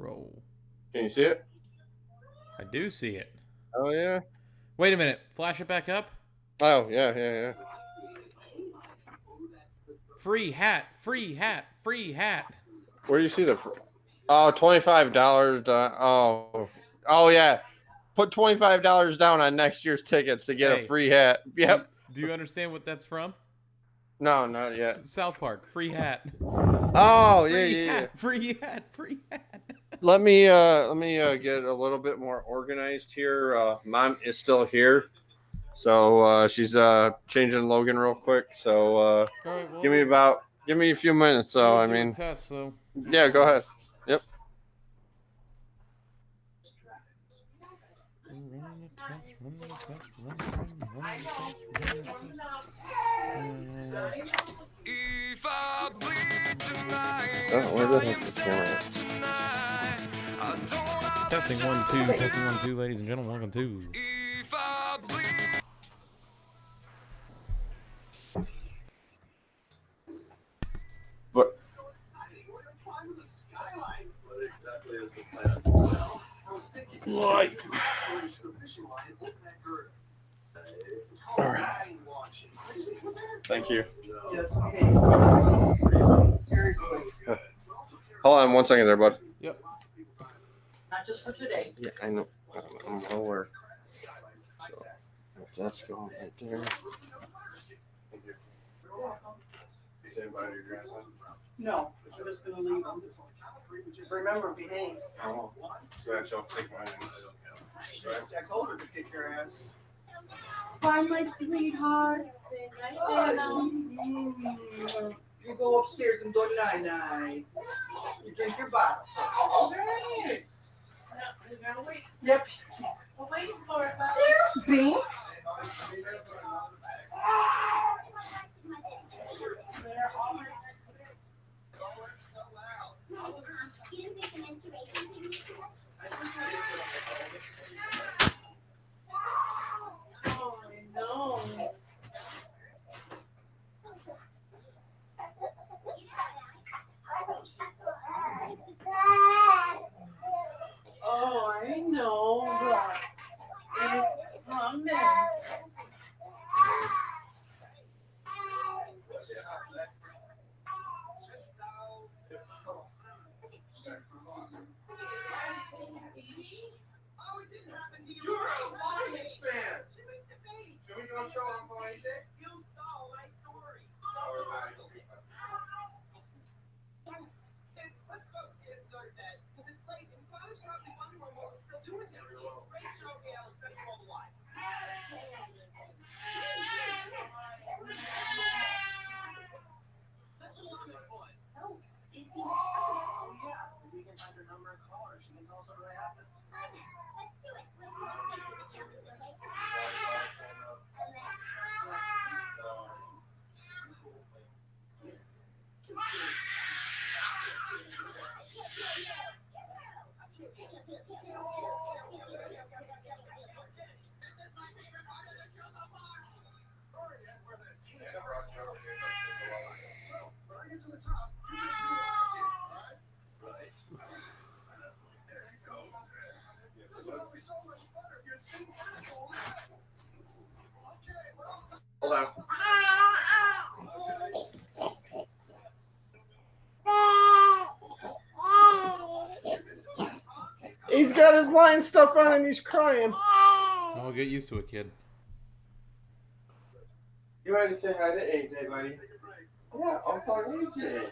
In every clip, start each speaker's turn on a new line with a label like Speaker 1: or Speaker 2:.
Speaker 1: Roll.
Speaker 2: Can you see it?
Speaker 1: I do see it.
Speaker 2: Oh yeah.
Speaker 1: Wait a minute. Flash it back up.
Speaker 2: Oh yeah.
Speaker 1: Free hat. Free hat. Free hat.
Speaker 2: Where do you see the? Oh, $25. Oh yeah. Put $25 down on next year's tickets to get a
Speaker 1: Hey,
Speaker 2: free hat. Yep.
Speaker 1: do you understand what that's from?
Speaker 2: No, not yet.
Speaker 1: South Park. Free hat.
Speaker 2: Oh yeah,
Speaker 1: Free
Speaker 2: yeah, yeah.
Speaker 1: hat. Free hat. Free hat.
Speaker 2: Let me get a little bit more organized here. Mom is still here, so she's changing Logan real quick. So
Speaker 1: All right. Well,
Speaker 2: give me a few minutes.
Speaker 1: I
Speaker 2: So
Speaker 1: gotta
Speaker 2: I
Speaker 1: do a
Speaker 2: mean,
Speaker 1: test. So.
Speaker 2: yeah, go ahead. Yep.
Speaker 3: If I bleed tonight,
Speaker 2: Oh, where the heck's the camera?
Speaker 1: Testing 1 2. Testing 1 2, ladies and gentlemen. Welcome to.
Speaker 3: If I bleed.
Speaker 2: But like, all right. Thank you.
Speaker 4: Yes, okay. Seriously.
Speaker 2: Hold on 1 second there, bud.
Speaker 1: Yep.
Speaker 4: Not just for today.
Speaker 2: Yeah, I know. I'm well aware. So that's going right there.
Speaker 4: No, I'm just gonna leave them. Remember, behave.
Speaker 2: Oh, scratch off, take mine.
Speaker 4: I told her to kick your ass.
Speaker 5: Bye, my sweetheart.
Speaker 4: You go upstairs and go night-night. You drink your bottle. Okay. Yep.
Speaker 5: We're waiting for it, bud.
Speaker 4: There's Binks.
Speaker 5: Oh, I know. Oh, I know, but it's coming.
Speaker 2: You're a Lions fan. Can we go show them for anything?
Speaker 3: You stole my story. Let's go upstairs and go to bed because it's late and Father's probably wondering what we're still doing down here. Great show, Gail, except for all the lies. Let Luana's on.
Speaker 5: Oh, Stacy.
Speaker 4: Oh, yeah. We can find her number and call her. She can tell us what really happened.
Speaker 5: Let's do it.
Speaker 2: Hold on. He's got his line stuff on and he's crying.
Speaker 1: I'll get used to it, kid.
Speaker 2: You had to say hi to AJ, buddy. Yeah, Uncle AJ.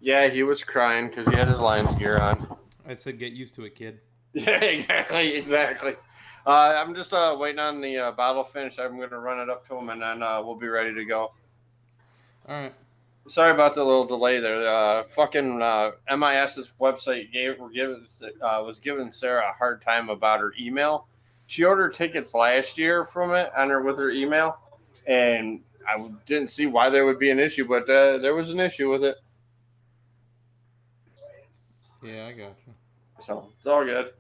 Speaker 2: Yeah, he was crying because he had his Lions gear on.
Speaker 1: I said, get used to it, kid.
Speaker 2: Yeah, exactly. I'm just waiting on the bottle finish. I'm going to run it up to him, and then we'll be ready to go.
Speaker 1: All right.
Speaker 2: Sorry about the little delay there. Fucking MIS's website was giving Sarah a hard time about her email. She ordered tickets last year from it with her email, and I didn't see why there would be an issue, but there was an issue with it.
Speaker 1: Yeah, I got you.
Speaker 2: So it's all good.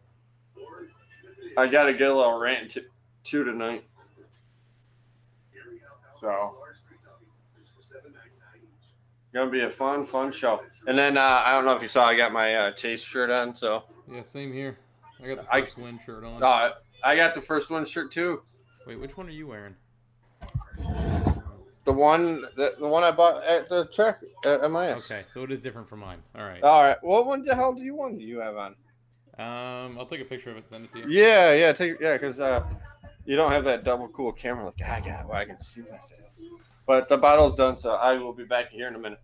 Speaker 2: I got to get a little rant too tonight. So gonna be a fun show. And then I don't know if you saw, I got my Chase shirt on. So
Speaker 1: Yeah, same here. I got the first win shirt on.
Speaker 2: I got the first one shirt too.
Speaker 1: Wait, which one are you wearing?
Speaker 2: The one I bought at the track at MIS.
Speaker 1: Okay, so it is different from mine. All right.
Speaker 2: All right. What one the hell do you have on?
Speaker 1: I'll take a picture of it and send it to you.
Speaker 2: Yeah, because you don't have that double cool camera like I got. Well, I can see myself. But the bottle's done, so I will be back here in a minute.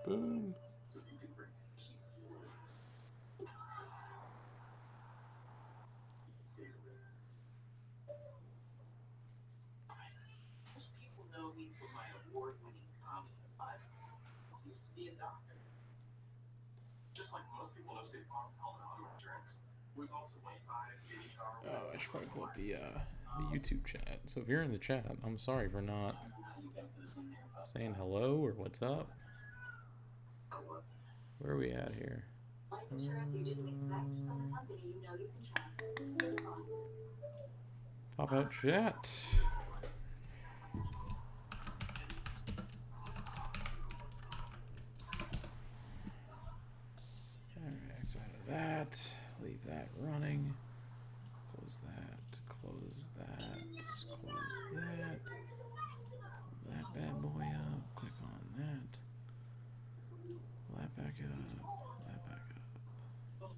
Speaker 1: Boom.
Speaker 3: Most people know me for my award-winning comedy. I used to be a doctor. Just like most people know State Farm Health and Auto Insurance, we've also went by
Speaker 1: Oh, I should probably pull up the YouTube chat. So if you're in the chat, I'm sorry for not saying hello or what's up. Where are we at here?
Speaker 6: Life insurance you didn't expect from a company you know you can trust.
Speaker 1: Pop out chat. Alright, exit out of that. Leave that running. Close that. Close that. Close that. Pull that bad boy up. Click on that. Pull that back up. Pull that back up. Pull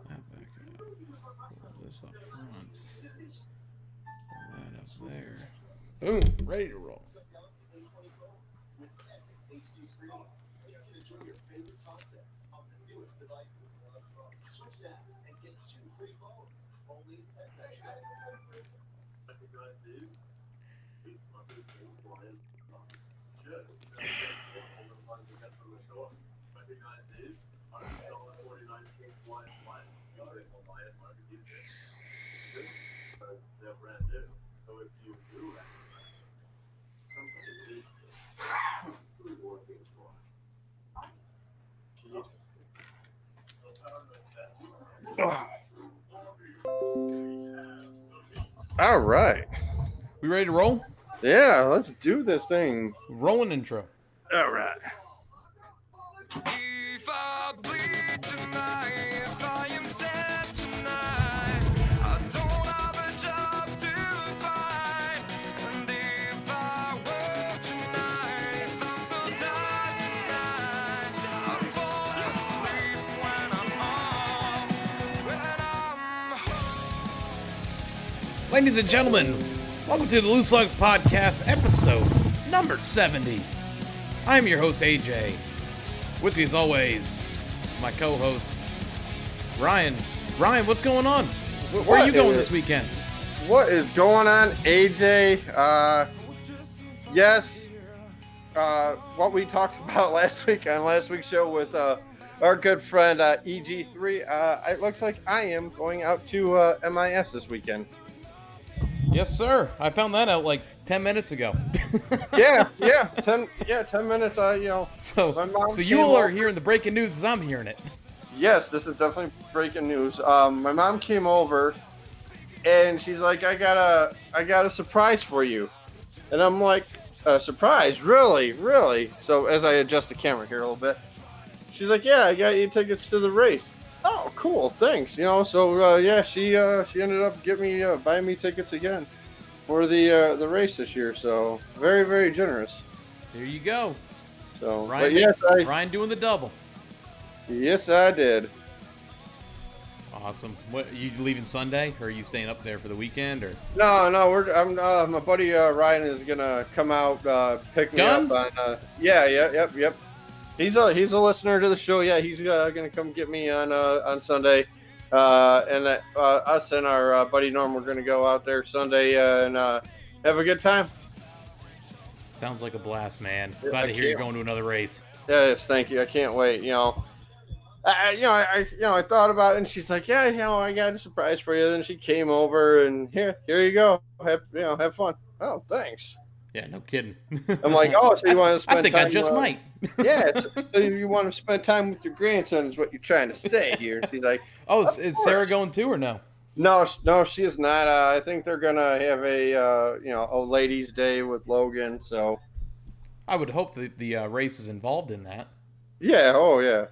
Speaker 1: that back up. Pull this up front. Pull that up there. Boom! Ready to roll.
Speaker 2: All right.
Speaker 1: We ready to roll?
Speaker 2: Yeah, let's do this thing.
Speaker 1: Rolling intro.
Speaker 2: All right.
Speaker 7: If I bleed tonight, if I am sad tonight, I don't have a job to find. And if I work tonight, if I'm so tired tonight, I fall asleep when I'm home.
Speaker 1: Ladies and gentlemen, welcome to the Loose Lugs Podcast, episode number 70. I'm your host, AJ. With me, as always, my co-host, Ryan. Ryan, what's going on? Where are you going this weekend?
Speaker 2: What is going on, AJ? Yes, what we talked about last week on last week's show with our good friend EG3, it looks like I am going out to MIS this weekend.
Speaker 1: Yes, sir. I found that out like 10 minutes ago.
Speaker 2: Yeah, 10 minutes,
Speaker 1: So you all are hearing the breaking news as I'm hearing it.
Speaker 2: Yes, this is definitely breaking news. My mom came over, and she's like, "I got a surprise for you," and I'm like, "A surprise? Really?" So as I adjust the camera here a little bit, she's like, "Yeah, I got you tickets to the race." Oh, cool, thanks. She ended up buying me tickets again for the race this year. So very, very generous.
Speaker 1: There you go.
Speaker 2: So,
Speaker 1: Ryan,
Speaker 2: but yes,
Speaker 1: Ryan doing the double.
Speaker 2: Yes, I did.
Speaker 1: Awesome. What, you leaving Sunday, or are you staying up there for the weekend, or?
Speaker 2: No, my buddy Ryan is gonna come out pick me
Speaker 1: Guns?
Speaker 2: up on. Yep. He's a listener to the show. Yeah, he's gonna come get me on Sunday. And us and our buddy Norm, we're gonna go out there Sunday and have a good time.
Speaker 1: Sounds like a blast, man.
Speaker 2: Yeah,
Speaker 1: Glad
Speaker 2: I
Speaker 1: to hear you're
Speaker 2: can't-
Speaker 1: going to another race.
Speaker 2: Yes, thank you. I can't wait. I thought about it, and she's like, yeah, I got a surprise for you. Then she came over, and here you go. Have fun. Oh, thanks.
Speaker 1: Yeah, no kidding.
Speaker 2: I'm like, oh, so you want to spend
Speaker 1: I think
Speaker 2: time?
Speaker 1: I just might.
Speaker 2: Yeah, so you want to spend time with your grandson is what you're trying to say here. She's like,
Speaker 1: Oh, is Sarah going too, or no?
Speaker 2: no, she is not. I think they're gonna have a ladies' day with Logan. So
Speaker 1: I would hope that the race is involved in that.
Speaker 2: yeah, oh yeah.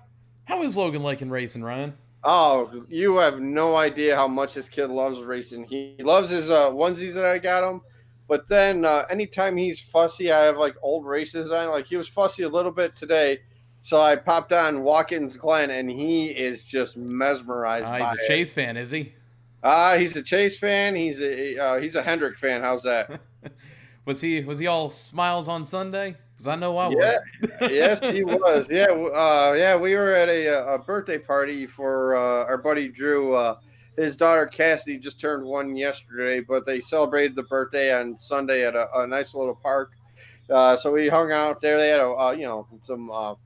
Speaker 1: How is Logan liking racing, Ryan?
Speaker 2: Oh, you have no idea how much this kid loves racing. He loves his onesies that I got him. But then anytime he's fussy, I have like old races on. Like he was fussy a little bit today. So I popped on Watkins Glen, and he is just mesmerized by
Speaker 1: He's a
Speaker 2: it.
Speaker 1: Chase fan, is he?
Speaker 2: He's a Chase fan. He's a Hendrick fan. How's that?
Speaker 1: Was he all smiles on Sunday? Because I know I
Speaker 2: Yeah.
Speaker 1: was.
Speaker 2: Yes, he was. Yeah, we were at a birthday party for our buddy Drew. His daughter Cassidy just turned 1 yesterday, but they celebrated the birthday on Sunday at a nice little park. So we hung out there. They had some a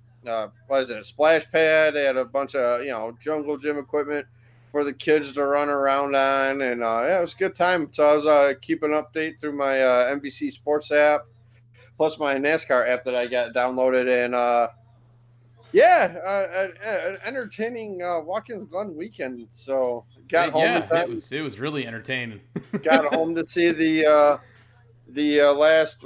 Speaker 2: splash pad. They had a bunch of jungle gym equipment for the kids to run around on, and it was a good time. So I was keeping an update through my NBC Sports app, plus my NASCAR app that I got downloaded, and an entertaining Watkins Glen weekend. So got home.
Speaker 1: Yeah, it was really entertaining.
Speaker 2: Got home to see the last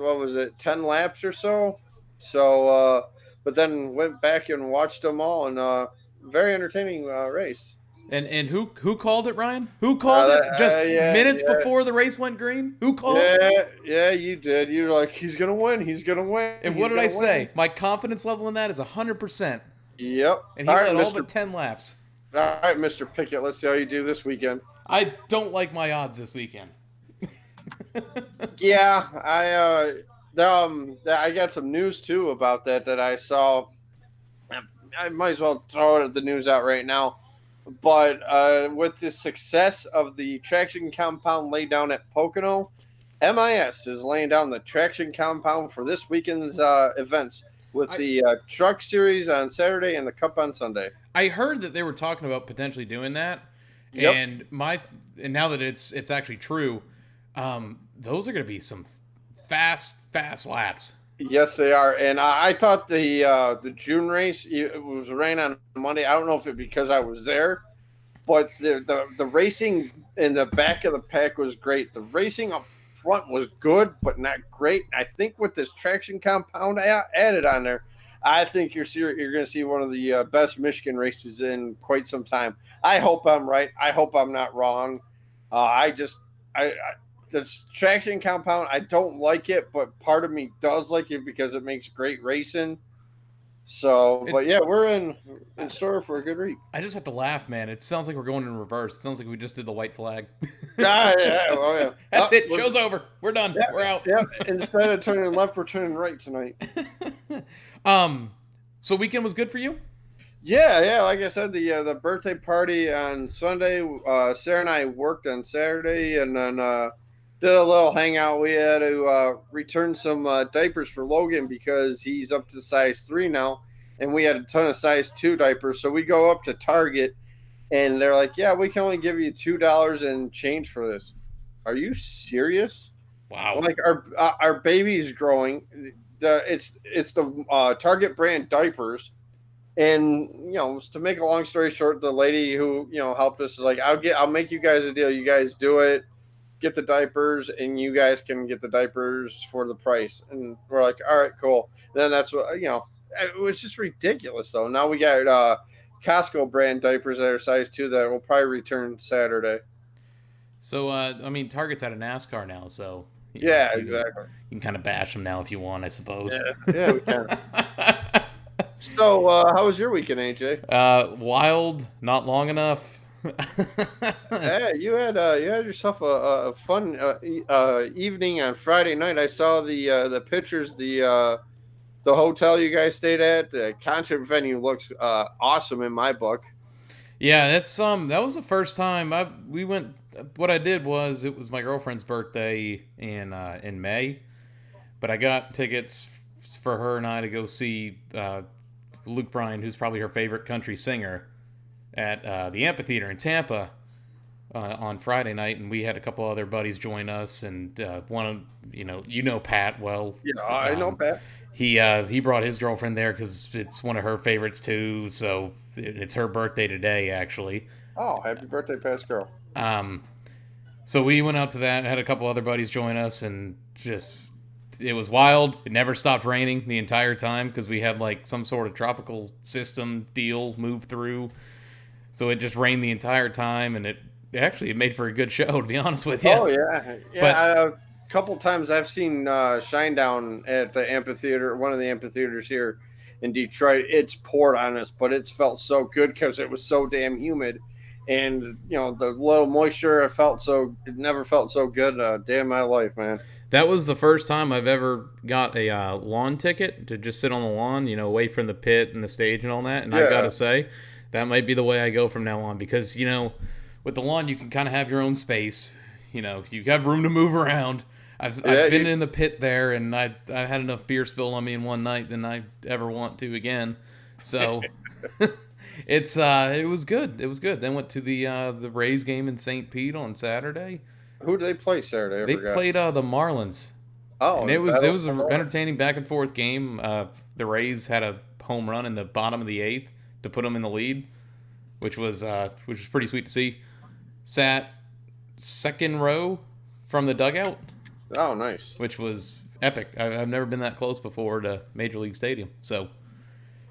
Speaker 2: 10 laps or so. So, but then went back and watched them all, and very entertaining race.
Speaker 1: And who called it, Ryan? Who called it just minutes before the race went green? Who called it?
Speaker 2: Yeah, you did. You were like, he's gonna win. He's gonna win.
Speaker 1: And what did I say? My confidence level in that is 100%.
Speaker 2: Yep.
Speaker 1: And he led all but 10 laps.
Speaker 2: All right, Mr. Pickett. Let's see how you do this weekend.
Speaker 1: I don't like my odds this weekend.
Speaker 2: Yeah, I got some news too about that I saw. I might as well throw the news out right now. But with the success of the traction compound laid down at Pocono, MIS is laying down the traction compound for this weekend's events with the Truck Series on Saturday and the Cup on Sunday.
Speaker 1: I heard that they were talking about potentially doing that,
Speaker 2: Yep.
Speaker 1: and now that it's actually true, those are going to be some fast laps.
Speaker 2: Yes, they are. And I thought the June race, it was rain on Monday. I don't know if it because I was there, but the racing in the back of the pack was great. The racing up front was good, but not great. I think with this traction compound added on there, I think you're going to see one of the best Michigan races in quite some time. I hope I'm right. I hope I'm not wrong. This traction compound, I don't like it, but part of me does like it because it makes great racing. So, but yeah, we're in store for a good week.
Speaker 1: I just have to laugh, man. It sounds like we're going in reverse. It sounds like we just did the white flag.
Speaker 2: Yeah.
Speaker 1: That's it. Show's over. We're done.
Speaker 2: Yeah,
Speaker 1: we're out.
Speaker 2: Yeah. Instead of turning left, we're turning right tonight.
Speaker 1: So weekend was good for you?
Speaker 2: Yeah. Like I said, the birthday party on Sunday. Sarah and I worked on Saturday, and then did a little hangout. We had to return some diapers for Logan because he's up to size 3 now, and we had a ton of size 2 diapers. So we go up to Target, and they're like, "Yeah, we can only give you $2 and change for this." Are you serious?
Speaker 1: Wow.
Speaker 2: Like our baby's growing. It's the Target brand diapers, and to make a long story short, the lady who helped us is like, I'll make you guys a deal. You guys do it. Get the diapers, and you guys can get the diapers for the price. And we're like, all right, cool. And then that's what it was just ridiculous though. Now we got Costco brand diapers that are size 2 that will probably return Saturday.
Speaker 1: So Target's out of NASCAR now, so
Speaker 2: Exactly.
Speaker 1: You can kind of bash them now if you want, I suppose.
Speaker 2: Yeah, we can. So how was your weekend, AJ?
Speaker 1: Wild, not long enough.
Speaker 2: Hey, you had yourself a fun evening on Friday night. I saw the pictures, the hotel you guys stayed at. The concert venue looks awesome in my book.
Speaker 1: Yeah, that's that was the first time we went. What I did was it was my girlfriend's birthday in May, but I got tickets for her and I to go see Luke Bryan, who's probably her favorite country singer, at the amphitheater in Tampa on Friday night, and we had a couple other buddies join us, and one of Pat well.
Speaker 2: Yeah, I know,
Speaker 1: Um,
Speaker 2: Pat.
Speaker 1: he brought his girlfriend there because it's one of her favorites too. So it's her birthday today, actually.
Speaker 2: Oh, happy birthday, Pat's girl.
Speaker 1: Um, so we went out to that, had a couple other buddies join us, and just it was wild. It never stopped raining the entire time because we had like some sort of tropical system deal move through. So it just rained the entire time, and it made for a good show, to be honest with you.
Speaker 2: Oh yeah, yeah.
Speaker 1: But
Speaker 2: A couple times I've seen Shinedown at the amphitheater, one of the amphitheaters here in Detroit. It's poured on us, but it's felt so good because it was so damn humid, and the little moisture. It never felt so good. Day in my life, man.
Speaker 1: that was the first time I've ever got a lawn ticket to just sit on the lawn, away from the pit and the stage and all that. And I
Speaker 2: Yeah.
Speaker 1: gotta say, that might be the way I go from now on because with the lawn you can kind of have your own space. You have room to move around. I've been in the pit there, and I had enough beer spilled on me in one night than I ever want to again. So it was good. It was good. Then went to the Rays game in St. Pete on Saturday.
Speaker 2: Who did they play Saturday? I
Speaker 1: They
Speaker 2: forgot.
Speaker 1: played the Marlins.
Speaker 2: Oh,
Speaker 1: And it was an entertaining back and forth game. The Rays had a home run in the bottom of the eighth to put them in the lead, which was pretty sweet to see. Sat second row from the dugout,
Speaker 2: Oh, nice.
Speaker 1: which was epic. I've never been that close before to Major League Stadium, so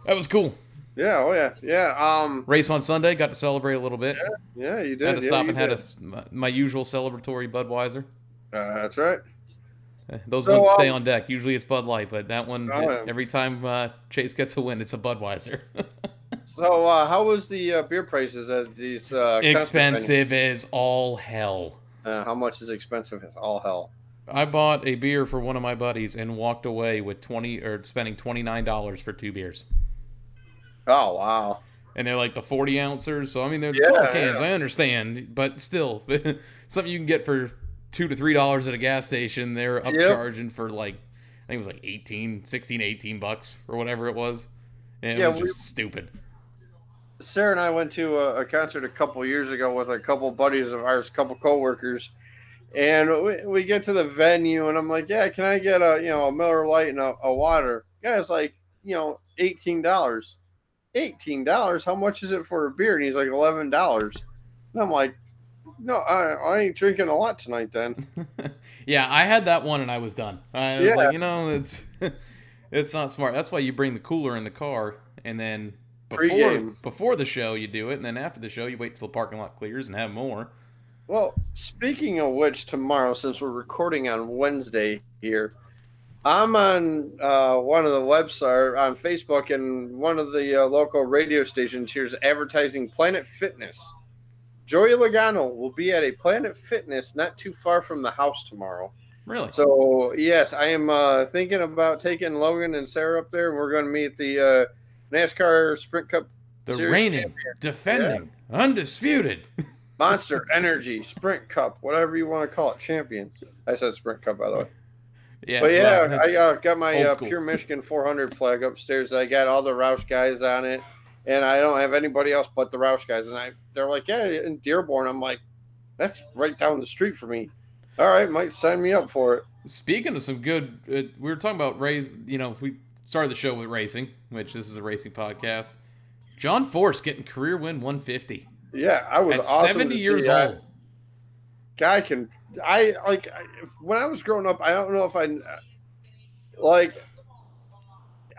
Speaker 1: that was cool.
Speaker 2: Yeah. Oh yeah. Yeah.
Speaker 1: Race on Sunday, got to celebrate a little bit.
Speaker 2: Yeah. You did.
Speaker 1: Had to
Speaker 2: Yeah,
Speaker 1: stop
Speaker 2: you
Speaker 1: and had
Speaker 2: did.
Speaker 1: my usual celebratory Budweiser.
Speaker 2: That's right.
Speaker 1: Those
Speaker 2: So,
Speaker 1: ones stay on deck. Usually it's Bud Light, but that one,
Speaker 2: Oh, yeah.
Speaker 1: every time Chase gets a win, it's a Budweiser.
Speaker 2: So, how was the beer prices at these?
Speaker 1: Expensive as all hell.
Speaker 2: How much is expensive as all hell?
Speaker 1: I bought a beer for one of my buddies and walked away with spending $29 for 2 beers.
Speaker 2: Oh wow.
Speaker 1: And they're like the 40 ouncers, so I mean they're
Speaker 2: Yeah,
Speaker 1: tall cans.
Speaker 2: yeah.
Speaker 1: I understand, but still, something you can get for $2 to $3 at a gas station, they're upcharging for like I think it was like 18 bucks or whatever it was. And it was just stupid.
Speaker 2: Sarah and I went to a concert a couple years ago with a couple buddies of ours, a couple coworkers, and we get to the venue, and I'm like, "Yeah, can I get a Miller Lite and a water?" Guy's like, $18. $18? How much is it for a beer? And he's like, $11. And I'm like, no, I ain't drinking a lot tonight then.
Speaker 1: Yeah, I had that one and I was done. I was
Speaker 2: Yeah.
Speaker 1: like, it's not smart. That's why you bring the cooler in the car, and then
Speaker 2: Pre-game.
Speaker 1: before the show you do it, and then after the show you wait till the parking lot clears and have more.
Speaker 2: Well, speaking of which, tomorrow, since we're recording on Wednesday here, I'm on one of the websites on Facebook, and one of the local radio stations here is advertising Planet Fitness. Joey Logano will be at a Planet Fitness not too far from the house tomorrow.
Speaker 1: Really?
Speaker 2: So, yes, I am thinking about taking Logan and Sarah up there, and we're going to meet the NASCAR Sprint Cup
Speaker 1: The
Speaker 2: Series
Speaker 1: reigning,
Speaker 2: champion.
Speaker 1: defending, undisputed.
Speaker 2: Monster Energy Sprint Cup, whatever you want to call it, champion. I said Sprint Cup, by the way.
Speaker 1: Yeah,
Speaker 2: But yeah,
Speaker 1: well,
Speaker 2: I got my
Speaker 1: Old school.
Speaker 2: Pure Michigan 400 flag upstairs. I got all the Roush guys on it, and I don't have anybody else but the Roush guys. And they're like, yeah, in Dearborn. I'm like, that's right down the street for me. All right, might sign me up for it.
Speaker 1: Speaking of some good, we were talking about race. We started the show with racing, which this is a racing podcast. John Force getting career win 150
Speaker 2: Yeah, I was
Speaker 1: at
Speaker 2: awesome
Speaker 1: 70
Speaker 2: to
Speaker 1: years
Speaker 2: see.
Speaker 1: old.
Speaker 2: Guy can. When I was growing up, I don't know if I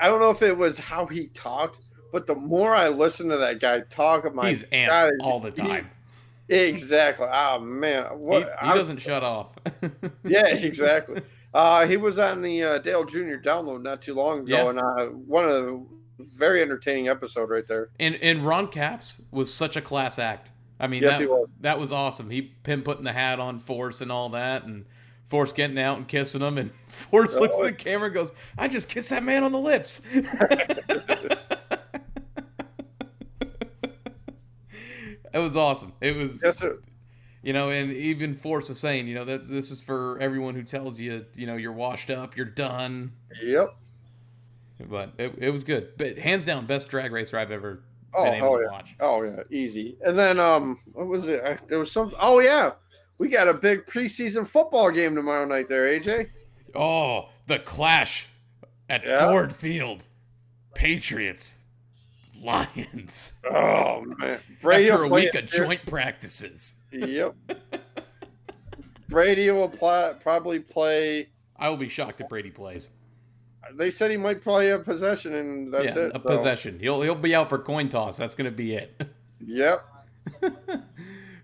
Speaker 2: don't know if it was how he talked, but the more I listen to that guy talk, I'm like,
Speaker 1: He's amped
Speaker 2: God,
Speaker 1: all the time.
Speaker 2: Exactly. Oh man,
Speaker 1: He doesn't shut off.
Speaker 2: Yeah, exactly. He was on the Dale Jr. download not too long ago,
Speaker 1: Yeah.
Speaker 2: and one of the very entertaining episode right there.
Speaker 1: And Ron Capps was such a class act. I mean,
Speaker 2: Yes, he was.
Speaker 1: that was awesome. Him putting the hat on Force and all that, and Force getting out and kissing him, and Force looks at the camera and goes, "I just kissed that man on the lips." It was awesome. It was,
Speaker 2: Yes, sir.
Speaker 1: and even Force was saying, this is for everyone who tells you, you're washed up, you're done.
Speaker 2: Yep.
Speaker 1: But it was good. But hands down, best drag racer I've ever
Speaker 2: Oh,
Speaker 1: been able
Speaker 2: hell
Speaker 1: to
Speaker 2: yeah.
Speaker 1: watch.
Speaker 2: Oh, yeah. Easy. And then, what was it? There was some. Oh, yeah. We got a big preseason football game tomorrow night there, AJ.
Speaker 1: Oh, the clash at
Speaker 2: Yeah.
Speaker 1: Ford Field. Patriots. Lions.
Speaker 2: Oh, man. Brady
Speaker 1: After a
Speaker 2: will play
Speaker 1: week
Speaker 2: it
Speaker 1: of
Speaker 2: here.
Speaker 1: joint practices.
Speaker 2: Yep. Brady will probably play.
Speaker 1: I will be shocked if Brady plays.
Speaker 2: They said he might play a possession, and that's it.
Speaker 1: A
Speaker 2: so.
Speaker 1: possession. He'll be out for coin toss. That's going to be it.
Speaker 2: Yep.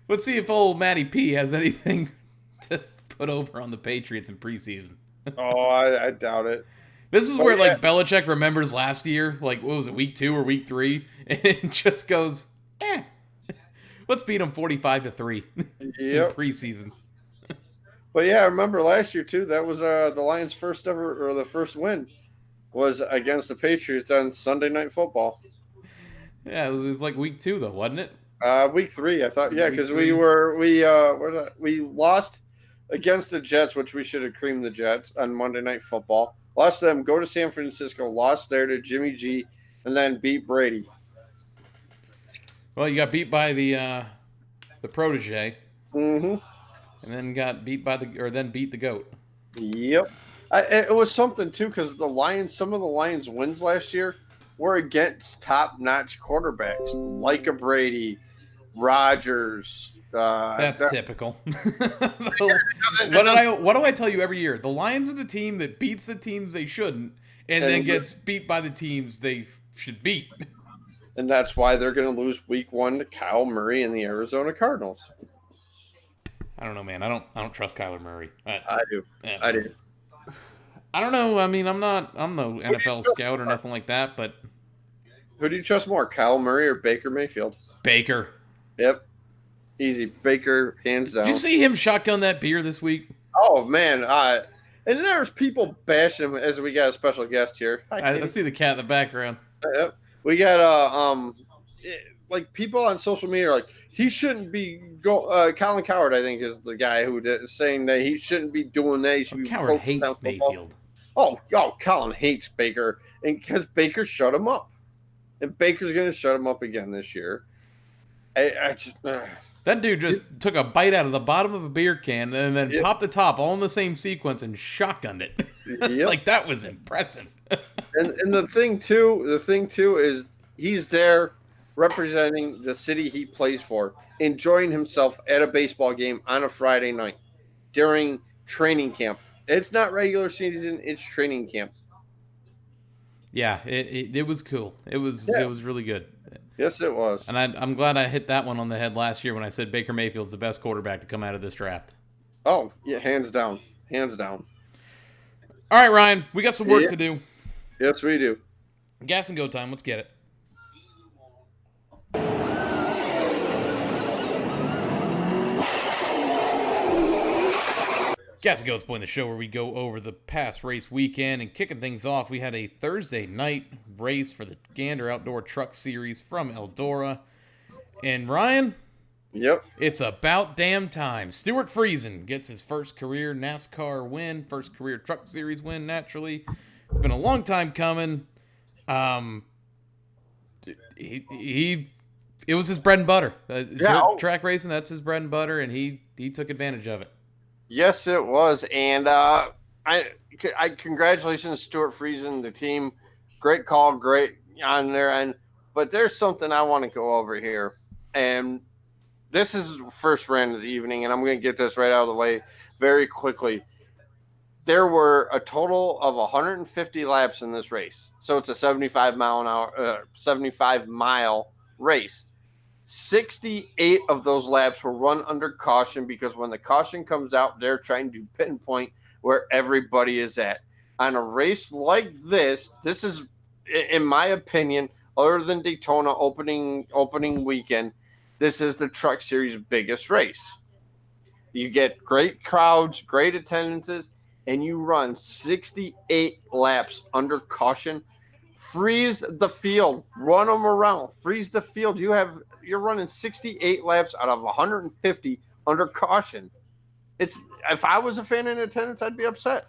Speaker 1: Let's see if old Matty P has anything to put over on the Patriots in preseason.
Speaker 2: Oh, I doubt it.
Speaker 1: This is where, Belichick remembers last year, what was it, week 2 or week 3, and just goes, let's beat them 45-3 in
Speaker 2: Yep.
Speaker 1: preseason.
Speaker 2: But yeah, I remember last year too. That was the Lions' first ever, or the first win, was against the Patriots on Sunday Night Football.
Speaker 1: Yeah, it was like week 2 though, wasn't it?
Speaker 2: Week 3, I thought. Yeah,
Speaker 1: Week
Speaker 2: because
Speaker 1: 3.
Speaker 2: we lost against the Jets, which we should have creamed the Jets on Monday Night Football. Lost to them, go to San Francisco, lost there to Jimmy G, and then beat Brady.
Speaker 1: Well, you got beat by the protege,
Speaker 2: Mm-hmm.
Speaker 1: and then got beat beat the goat.
Speaker 2: Yep. It was something too, because some of the Lions wins last year were against top-notch quarterbacks like a Brady, Rodgers.
Speaker 1: That's typical. What do I tell you every year? The Lions are the team that beats the teams they shouldn't, and then gets beat by the teams they should beat.
Speaker 2: And that's why they're going to lose week 1 to Kyle Murray and the Arizona Cardinals.
Speaker 1: I don't know, man. I don't trust Kyler Murray.
Speaker 2: I do. I do.
Speaker 1: I don't know. I mean, I'm no NFL scout or nothing like that, but
Speaker 2: Who do you trust more, Kyle Murray or Baker Mayfield?
Speaker 1: Baker.
Speaker 2: Yep. Easy. Baker, hands down.
Speaker 1: Did you see him shotgun that beer this week?
Speaker 2: Oh, man. And there's people bashing him as we got a special guest here.
Speaker 1: I see the cat in the background.
Speaker 2: Yep. We got people on social media are like, he shouldn't be Colin Cowherd, I think, is the guy who is saying that he shouldn't be doing that. He should be
Speaker 1: Cowherd
Speaker 2: focused on
Speaker 1: hates
Speaker 2: football.
Speaker 1: Mayfield.
Speaker 2: Oh, Colin hates Baker, and because Baker shut him up, and Baker's going to shut him up again this year. I just
Speaker 1: That dude just took a bite out of the bottom of a beer can and then
Speaker 2: Yep.
Speaker 1: popped the top all in the same sequence and shotgunned it.
Speaker 2: Yep.
Speaker 1: That was impressive.
Speaker 2: and the thing too is he's there representing the city he plays for, enjoying himself at a baseball game on a Friday night during training camp. It's not regular season; it's training camp.
Speaker 1: Yeah, it was cool. It was really good.
Speaker 2: Yes, it was.
Speaker 1: And I'm glad I hit that one on the head last year when I said Baker Mayfield's the best quarterback to come out of this draft.
Speaker 2: Oh yeah, hands down.
Speaker 1: All right, Ryan, we got some work to do.
Speaker 2: Yes, we do.
Speaker 1: Gas and go time. Let's get it. Gas and Go's Point, the show where we go over the past race weekend, and kicking things off, we had a Thursday night race for the Gander Outdoor Truck Series from Eldora. And Ryan,
Speaker 2: Yep.
Speaker 1: it's about damn time. Stuart Friesen gets his first career NASCAR win, first career Truck Series win, naturally. It's been a long time coming. It was his bread and butter. Track racing, that's his bread and butter, and he took advantage of it.
Speaker 2: Yes, it was, and I congratulations, Stuart Friesen, the team. Great call, great on their end. But there's something I want to go over here, and this is the first round of the evening, and I'm going to get this right out of the way very quickly. There were a total of 150 laps in this race, so it's a 75 mile race. 68 of those laps were run under caution because when the caution comes out, they're trying to pinpoint where everybody is at. On a race like this is, in my opinion, other than Daytona opening weekend, this is the Truck Series' biggest race. You get great crowds, great attendances, and you run 68 laps under caution. Freeze the field, run them around, freeze the field. You're running 68 laps out of 150 under caution. If I was a fan in attendance, I'd be upset.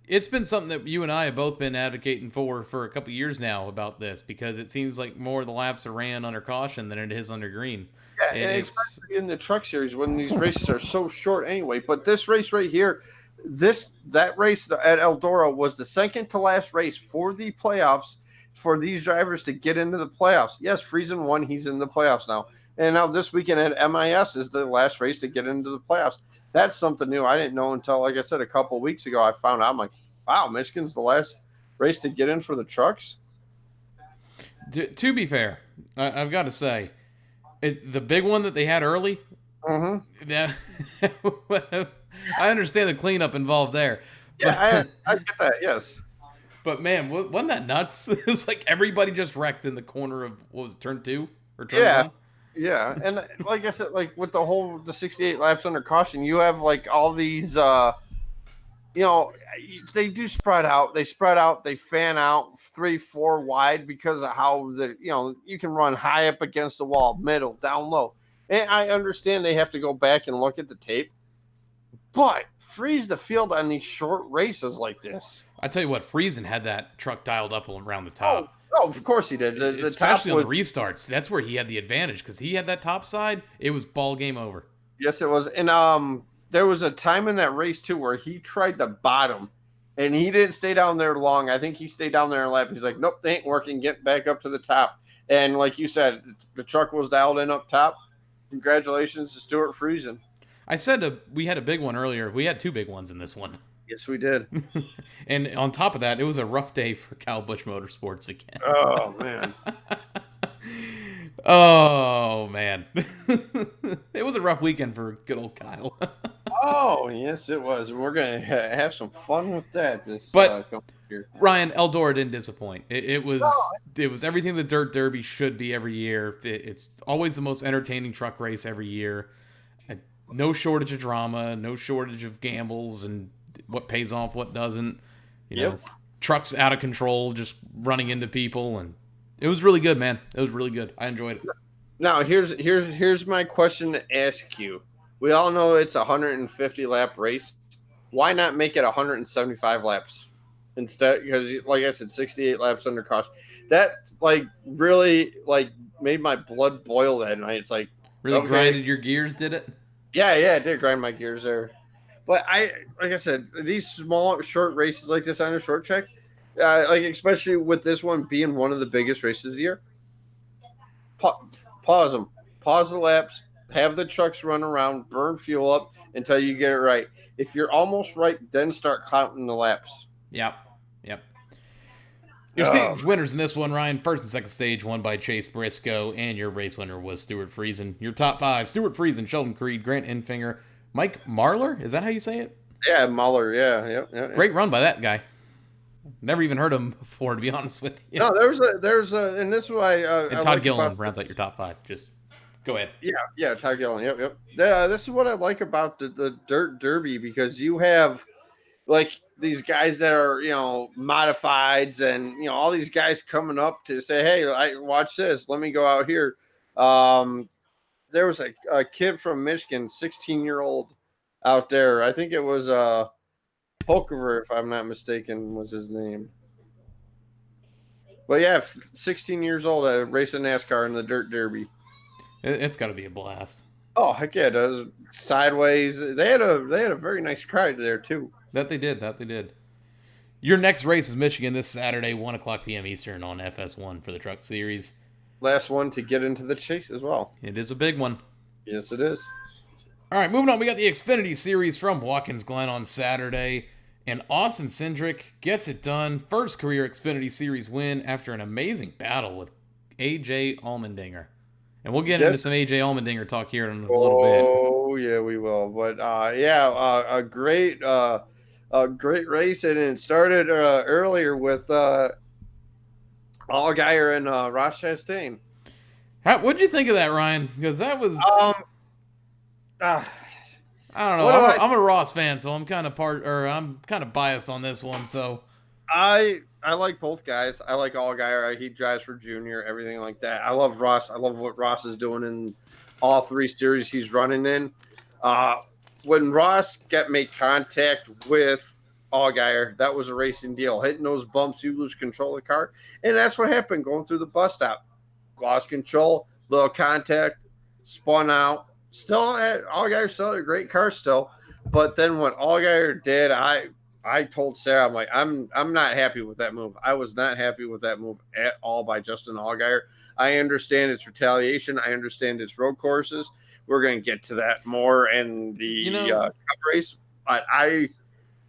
Speaker 1: It's been something that you and I have both been advocating for a couple years now about this, because it seems like more of the laps are ran under caution than it is under green.
Speaker 2: Yeah, and especially in the Truck Series when these races are so short anyway. But this race right here, that race at Eldora was the second to last race for the playoffs for these drivers to get into the playoffs. Yes, Friesen won; he's in the playoffs now. And now this weekend at MIS is the last race to get into the playoffs. That's something new. I didn't know until, like I said, a couple of weeks ago. I found out. I'm like, wow, Michigan's the last race to get in for the trucks.
Speaker 1: To be fair, I've got to say, the big one that they had early, I understand the cleanup involved there.
Speaker 2: Yeah, I get that, yes.
Speaker 1: But man, wasn't that nuts? It was like everybody just wrecked in the corner of, what was it, turn 2 or turn 1?
Speaker 2: Yeah, and like I said, like with the 68 laps under caution, you have like all these, they do spread out. They spread out. They fan out 3-4 wide because of how you can run high up against the wall, middle, down low. And I understand they have to go back and look at the tape, but freeze the field on these short races like this.
Speaker 1: I tell you what, Friesen had that truck dialed up around the top.
Speaker 2: Oh, of course he did. The
Speaker 1: Especially
Speaker 2: top
Speaker 1: on the restarts. That's where he had the advantage, because he had that top side. It was ball game over.
Speaker 2: Yes, it was. And there was a time in that race, too, where he tried the bottom, and he didn't stay down there long. I think he stayed down there a lap. He's like, nope, they ain't working. Get back up to the top. And like you said, the truck was dialed in up top. Congratulations to Stuart Friesen.
Speaker 1: I said we had a big one earlier. We had 2 big ones in this one.
Speaker 2: Yes, we did.
Speaker 1: And on top of that, it was a rough day for Kyle Busch Motorsports again.
Speaker 2: Oh, man.
Speaker 1: Oh, man. It was a rough weekend for good old Kyle.
Speaker 2: Oh, yes, it was. And we're going to have some fun with that
Speaker 1: year. Ryan, Eldora didn't disappoint. It was everything the Dirt Derby should be every year. It's always the most entertaining truck race every year. No shortage of drama, no shortage of gambles and what pays off, what doesn't. You know, trucks out of control, just running into people, and it was really good, man. It was really good. I enjoyed it.
Speaker 2: Now, here's my question to ask you. We all know it's a 150 lap race. Why not make it 175 laps instead? Because, like I said, 68 laps under caution. That really made my blood boil that night. It's like
Speaker 1: really grinded your gears, did it?
Speaker 2: Yeah, it did grind my gears there. But like I said, these small, short races like this on a short track, especially with this one being one of the biggest races of the year, pause them. Pause the laps. Have the trucks run around, burn fuel up until you get it right. If you're almost right, then start counting the laps.
Speaker 1: Yep. Your stage winners in this one, Ryan. First and second stage won by Chase Briscoe, and your race winner was Stuart Friesen. Your top 5, Stuart Friesen, Sheldon Creed, Grant Enfinger, Mike Marlar. Is that how you say it?
Speaker 2: Yeah, Marlar, yeah.
Speaker 1: Great run by that guy. Never even heard him before, to be honest with you.
Speaker 2: No, there's a, and this is why.
Speaker 1: And Todd Gillen rounds out your top 5. Just go ahead.
Speaker 2: Yeah, Todd Gillen. Yep. This is what I like about the Dirt Derby, because you have these guys that are, modifieds, and, all these guys coming up to say, hey, watch this. Let me go out here. There was a kid from Michigan, 16-year-old out there. I think it was Polkover, if I'm not mistaken, was his name. But yeah, 16 years old, racing NASCAR in the Dirt Derby.
Speaker 1: It's got to be a blast.
Speaker 2: Oh, heck yeah, it does. Sideways. They had a very nice crowd there, too.
Speaker 1: That they did. Your next race is Michigan this Saturday, 1 o'clock p.m. Eastern on FS1 for the Truck Series.
Speaker 2: Last one to get into the chase as well.
Speaker 1: It is a big one.
Speaker 2: Yes, it is.
Speaker 1: All right, moving on. We got the Xfinity Series from Watkins Glen on Saturday, and Austin Cindric gets it done. First career Xfinity Series win after an amazing battle with A.J. Allmendinger. And we'll get into some A.J. Allmendinger talk here in a little bit.
Speaker 2: Oh, yeah, we will. But, a great race, and it started earlier with Allgaier and Ross Chastain.
Speaker 1: What'd you think of that, Ryan? Because that was
Speaker 2: Ah,
Speaker 1: I don't know.
Speaker 2: what do
Speaker 1: I'm a Ross fan, so I'm kind of biased on this one. So
Speaker 2: I like both guys. I like Allgaier. He drives for Junior, everything like that. I love Ross. I love what Ross is doing in all 3 series he's running in. When Ross made contact with Allgaier, that was a racing deal. Hitting those bumps, you lose control of the car, and that's what happened going through the bus stop. Lost control, little contact, spun out. Still at Allgaier, still had a great car still, but then what Allgaier did, I told Sarah, I'm like, I'm not happy with that move. I was not happy with that move at all by Justin Allgaier. I understand it's retaliation. I understand it's road courses. We're going to get to that more in the cup race. But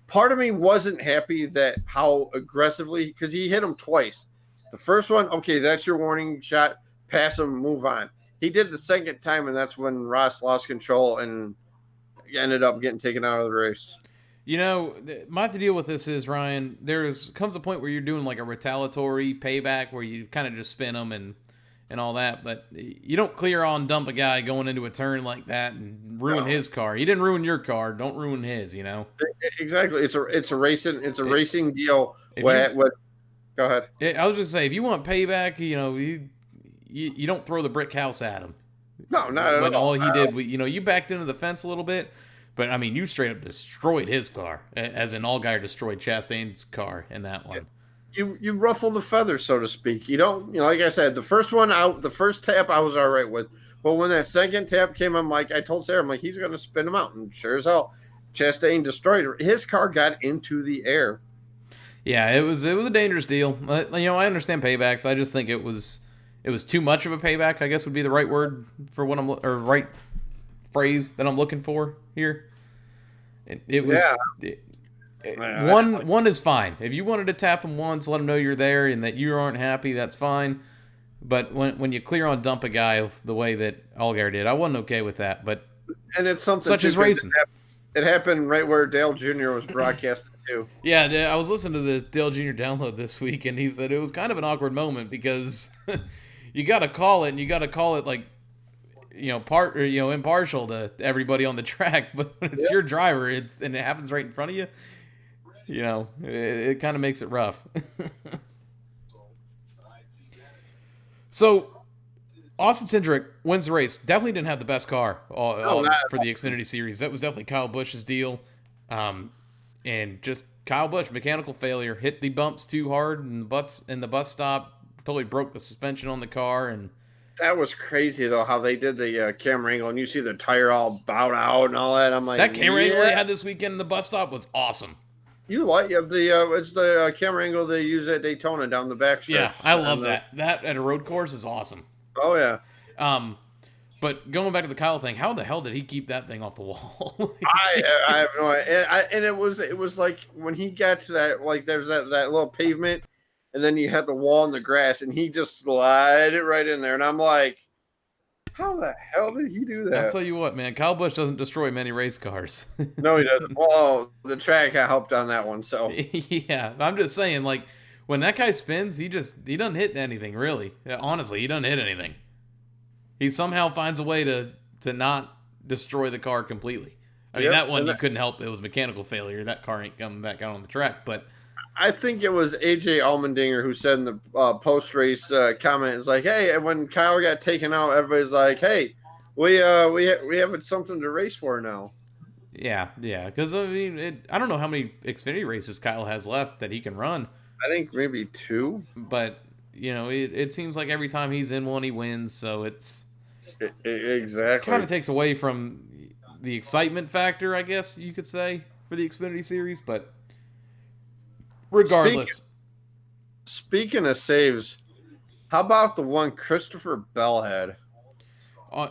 Speaker 2: part of me wasn't happy that how aggressively, because he hit him twice. The first one, okay, that's your warning shot. Pass him, move on. He did the second time, and that's when Ross lost control and ended up getting taken out of the race.
Speaker 1: You know, my deal with this is, Ryan, comes a point where you're doing like a retaliatory payback where you kind of just spin them and all that, but you don't clear on dump a guy going into a turn like that and ruin his car. He didn't ruin your car. Don't ruin his, you know?
Speaker 2: Exactly. It's a racing deal. Go ahead.
Speaker 1: I was just say, if you want payback, you know, you don't throw the brick house at him.
Speaker 2: No, not at all.
Speaker 1: When all he did, you backed into the fence a little bit, but I mean, you straight up destroyed his car, as in Allgaier destroyed Chastain's car in that one.
Speaker 2: You ruffle the feathers, so to speak. You don't, like I said, the first tap I was all right with, but when that second tap came, I told Sarah, I'm like, he's going to spin him out, and sure as hell, Chastain destroyed it. His car got into the air.
Speaker 1: Yeah, it was a dangerous deal. You know, I understand paybacks. I just think it was too much of a payback, I guess would be the right word for what right phrase that I'm looking for here. It was one is fine. If you wanted to tap him once, let him know you're there and that you aren't happy, that's fine. But when you clear on dump a guy the way that Allgaier did, I wasn't okay with that. But
Speaker 2: and it's something
Speaker 1: such as racing.
Speaker 2: It happened right where Dale Jr. was broadcasting too.
Speaker 1: Yeah, I was listening to the Dale Jr. download this week, and he said it was kind of an awkward moment because you got to call it, and you got to call it like, impartial to everybody on the track. But when it's your driver, and it happens right in front of you, it kind of makes it rough. So, Austin Cindric wins the race. Definitely didn't have the best car for the Xfinity Series. That was definitely Kyle Busch's deal. And just Kyle Busch, mechanical failure, hit the bumps too hard in the bus stop, totally broke the suspension on the car. And
Speaker 2: that was crazy, though, how they did the camera angle, and you see the tire all bowed out and all that. I'm like,
Speaker 1: that camera angle they had this weekend in the bus stop was awesome.
Speaker 2: It's the camera angle they use at Daytona down the back stretch.
Speaker 1: Yeah, I love that. That at a road course is awesome.
Speaker 2: Oh yeah.
Speaker 1: But going back to the Kyle thing, how the hell did he keep that thing off the wall?
Speaker 2: I have no idea. And it was like when he got to that, like there's that little pavement, and then you had the wall and the grass, and he just slid it right in there, and I'm like, how the hell did he do that?
Speaker 1: I'll tell you what, man, Kyle Busch doesn't destroy many race cars.
Speaker 2: No, he doesn't. Well, the track helped on that one, so.
Speaker 1: Yeah, I'm just saying, like, when that guy spins, he doesn't hit anything, really. Honestly, he doesn't hit anything. He somehow finds a way to not destroy the car completely. I mean, that one you couldn't help. It was mechanical failure. That car ain't coming back out on the track, but
Speaker 2: I think it was AJ Allmendinger who said in the post-race comment, it's like, hey, when Kyle got taken out, everybody's like, hey, we have something to race for now.
Speaker 1: Yeah, because, I mean, I don't know how many Xfinity races Kyle has left that he can run.
Speaker 2: I think maybe 2.
Speaker 1: But, it seems like every time he's in one, he wins, so it's...
Speaker 2: Exactly.
Speaker 1: Kind of takes away from the excitement factor, I guess you could say, for the Xfinity Series, but... Regardless.
Speaker 2: Speaking of saves, how about the one Christopher Bell had?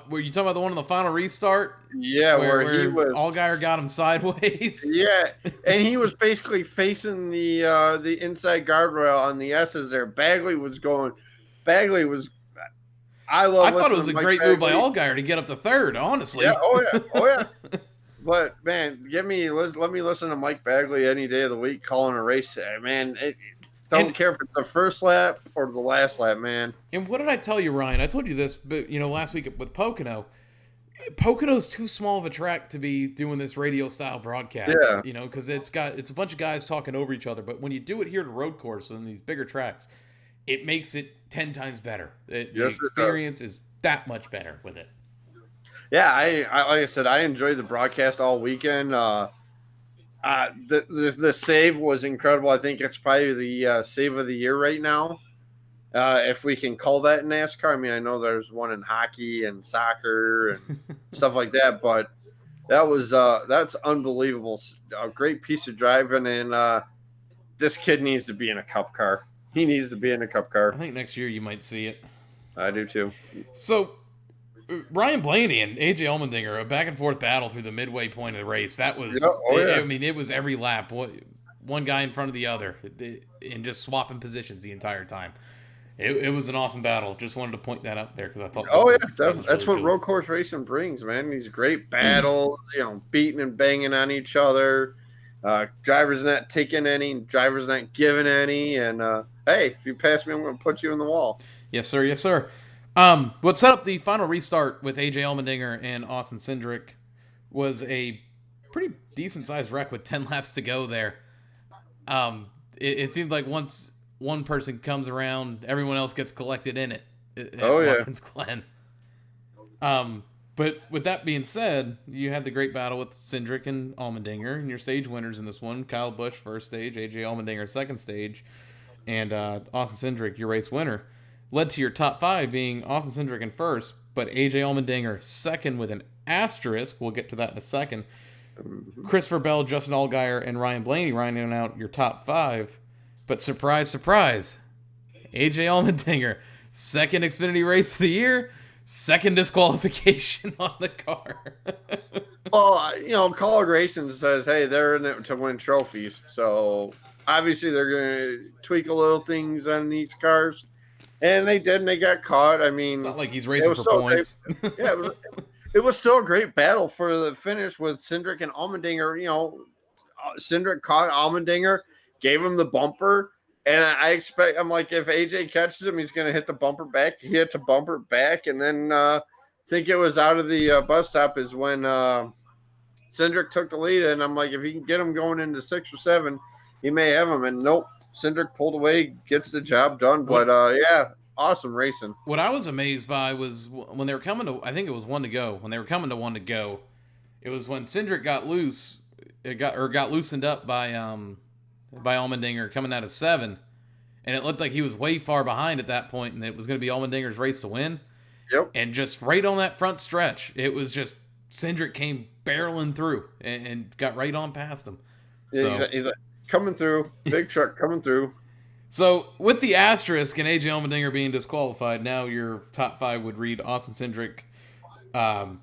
Speaker 1: Were you talking about the one in the final restart?
Speaker 2: Yeah, where he was...
Speaker 1: Allgaier got him sideways?
Speaker 2: Yeah, and he was basically facing the inside guardrail on the S's there. Bagley was... I thought
Speaker 1: it was a great move by Allgaier to get up to third, honestly.
Speaker 2: Yeah, oh yeah. But man, let me listen to Mike Bagley any day of the week calling a race. Man, Don't
Speaker 1: And-
Speaker 2: care if it's the first lap or the last lap, man.
Speaker 1: And what did I tell you, Ryan? I told you this, but last week with Pocono. Pocono's too small of a track to be doing this radio style broadcast.
Speaker 2: Yeah.
Speaker 1: Because it's a bunch of guys talking over each other. But when you do it here at a road course on these bigger tracks, it makes it 10 times better. The experience is that much better with it.
Speaker 2: Yeah, I like I said, I enjoyed the broadcast all weekend. The save was incredible. I think it's probably the save of the year right now, if we can call that in NASCAR. I mean, I know there's one in hockey and soccer and stuff like that, but that's unbelievable. A great piece of driving, and this kid needs to be in a Cup car. He needs to be in a Cup
Speaker 1: I
Speaker 2: car.
Speaker 1: think next year you might see it.
Speaker 2: I do too.
Speaker 1: So, Ryan Blaney and AJ Allmendinger, a back and forth battle through the midway point of the race. That was, I mean, it was every lap. One guy in front of the other, and just swapping positions the entire time. It was an awesome battle. Just wanted to point that out there because I thought.
Speaker 2: That's what road course racing brings, man. These great battles, beating and banging on each other. Drivers not taking any, drivers not giving any, and hey, if you pass me, I'm going to put you in the wall.
Speaker 1: Yes, sir. Yes, sir. What set up the final restart with AJ Allmendinger and Austin Cindric was a pretty decent sized wreck with 10 laps to go there. It seemed like once one person comes around, everyone else gets collected in it. Watkins Glen. But with that being said, you had the great battle with Cindric and Allmendinger, and your stage winners in this one: Kyle Busch first stage, AJ Allmendinger second stage, and Austin Cindric, your race winner. Led to your top 5 being Austin Cindric in first, but AJ Allmendinger second with an asterisk. We'll get to that in a second. Christopher Bell, Justin Allgaier, and Ryan Blaney rounding out your top 5. But surprise, surprise, AJ Allmendinger, second Xfinity race of the year, second disqualification on the car.
Speaker 2: Well, College Racing says, hey, they're in it to win trophies. So obviously they're going to tweak a little things on these cars. And they did, and they got caught. I mean,
Speaker 1: It's not like he's racing for points.
Speaker 2: It was still a great battle for the finish with Cindric and Allmendinger. Cindric caught Allmendinger, gave him the bumper, and I'm like, if AJ catches him, he's going to hit the bumper back. He hit the bumper back, and then I think it was out of the bus stop is when Cindric took the lead, and I'm like, if he can get him going into 6 or 7, he may have him. And nope. Cindric pulled away, gets the job done, but awesome racing.
Speaker 1: What I was amazed by was when they were coming to, I think it was 1 to go. When they were coming to 1 to go, it was when Cindric got loose, got loosened up by Allmendinger coming out of 7, and it looked like he was way far behind at that point, and it was going to be Allmendinger's race to win.
Speaker 2: Yep.
Speaker 1: And just right on that front stretch, it was just Cindric came barreling through and got right on past him.
Speaker 2: Yeah, he's like, coming through, big truck coming through.
Speaker 1: So with the asterisk and AJ Allmendinger being disqualified, now your top 5 would read Austin Cindric,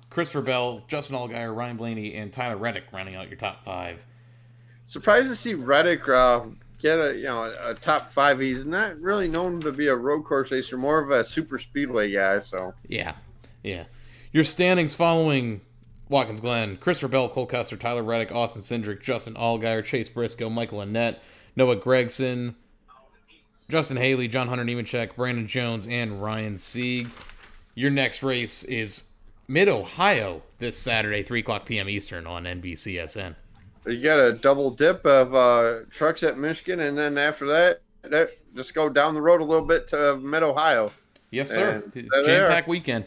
Speaker 1: Christopher Bell, Justin Allgaier, Ryan Blaney, and Tyler Reddick rounding out your top 5.
Speaker 2: Surprised to see Reddick get a top 5. He's not really known to be a road course racer, more of a super speedway guy. So
Speaker 1: yeah. Your standings following Watkins Glen: Christopher Bell, Cole Custer, Tyler Reddick, Austin Cindric, Justin Allgaier, Chase Briscoe, Michael Annett, Noah Gregson, Justin Haley, John Hunter Nemechek, Brandon Jones, and Ryan Sieg. Your next race is Mid-Ohio this Saturday, 3 o'clock p.m. Eastern on NBCSN.
Speaker 2: you got a double dip of trucks at Michigan, and then after that just go down the road a little bit to Mid-Ohio.
Speaker 1: Yes, sir.
Speaker 2: Jam-packed
Speaker 1: Jam-packed weekend.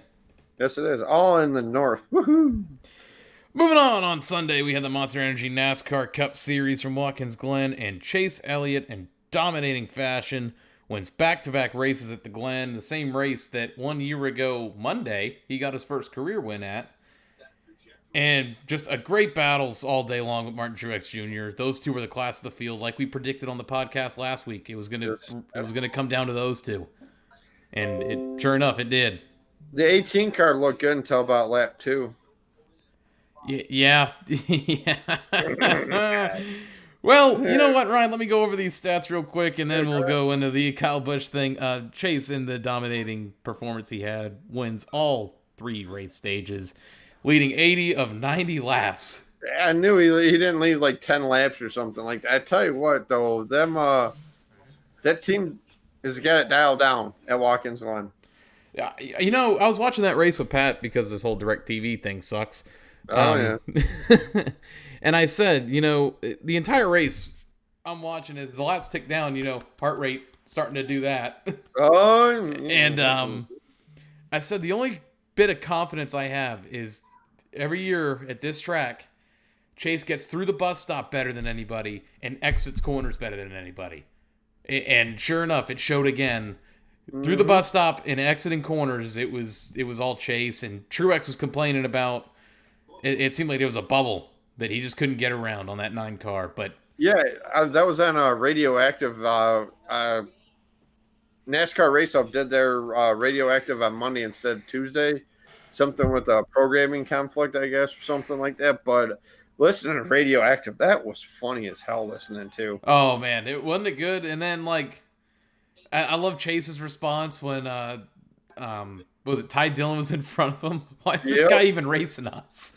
Speaker 2: Yes, it is. All in the north. Woohoo!
Speaker 1: Moving on Sunday, we had the Monster Energy NASCAR Cup Series from Watkins Glen, and Chase Elliott, in dominating fashion, wins back-to-back races at the Glen, the same race that 1 year ago Monday he got his first career win at. And just a great battles all day long with Martin Truex Jr. Those two were the class of the field, like we predicted on the podcast last week. It was gonna come down to those two, and sure enough, it did.
Speaker 2: The 18 car looked good until about lap 2.
Speaker 1: Yeah. Well, you know what, Ryan? Let me go over these stats real quick, and then we'll go into the Kyle Busch thing. Chase, in the dominating performance he had, wins all 3 race stages, leading 80 of 90 laps.
Speaker 2: I knew he didn't leave like 10 laps or something like that. I tell you what, though, them That team has got it dialed down at Watkins Glen.
Speaker 1: Yeah, you know, I was watching that race with Pat because this whole DirecTV thing sucks.
Speaker 2: Oh,
Speaker 1: And I said, you know, the entire race I'm watching as the laps tick down, you know, heart rate starting to do that.
Speaker 2: Oh,
Speaker 1: And I said the only bit of confidence I have is every year at this track, Chase gets through the bus stop better than anybody and exits corners better than anybody. And sure enough, it showed again. Through the bus stop and exiting corners, it was all Chase. And Truex was complaining about it seemed like there was a bubble that he just couldn't get around on that 9 car. But
Speaker 2: yeah, that was on a radioactive. NASCAR Race Up did their radioactive on Monday instead of Tuesday. Something with a programming conflict, I guess, or something like that. But listening to radioactive, that was funny as hell listening to.
Speaker 1: oh man, it wasn't it good. And then like I love Chase's response when was it Ty Dillon was in front of him? Why is this guy even racing us?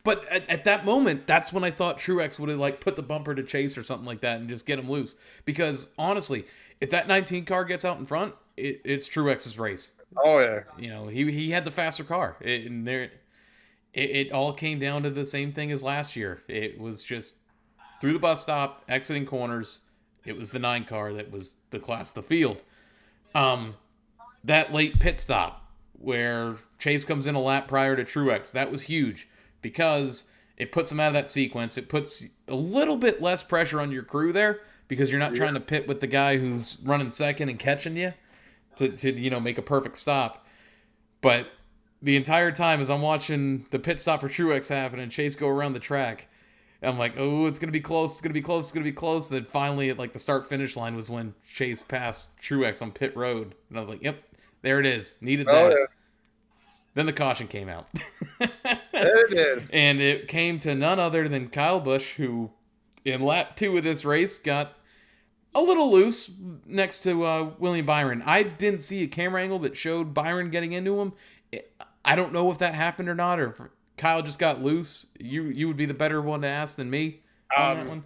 Speaker 1: But at that moment, that's when I thought Truex would have like put the bumper to Chase or something like that and just get him loose. Because honestly, if that 19 car gets out in front, it's Truex's race.
Speaker 2: Oh yeah,
Speaker 1: You know, he had the faster car. It all came down to the same thing as last year. It was just through the bus stop, exiting corners. It was the 9 car that was the class of the field. That late pit stop where Chase comes in a lap prior to Truex, that was huge because it puts him out of that sequence. It puts a little bit less pressure on your crew there because you're not trying to pit with the guy who's running second and catching you to you know, make a perfect stop. But the entire time as I'm watching the pit stop for Truex happen and Chase go around the track, I'm like, oh, it's going to be close, it's going to be close, it's going to be close. And then finally, at like the start-finish line was when Chase passed Truex on pit road. And I was like, yep, there it is. Needed that.
Speaker 2: yeah.
Speaker 1: Then the caution came out.
Speaker 2: It did.
Speaker 1: And it came to none other than Kyle Busch, who in lap 2 of this race got a little loose next to William Byron. I didn't see a camera angle that showed Byron getting into him. I don't know if that happened or not, or if Kyle just got loose. You would be the better one to ask than me on that one.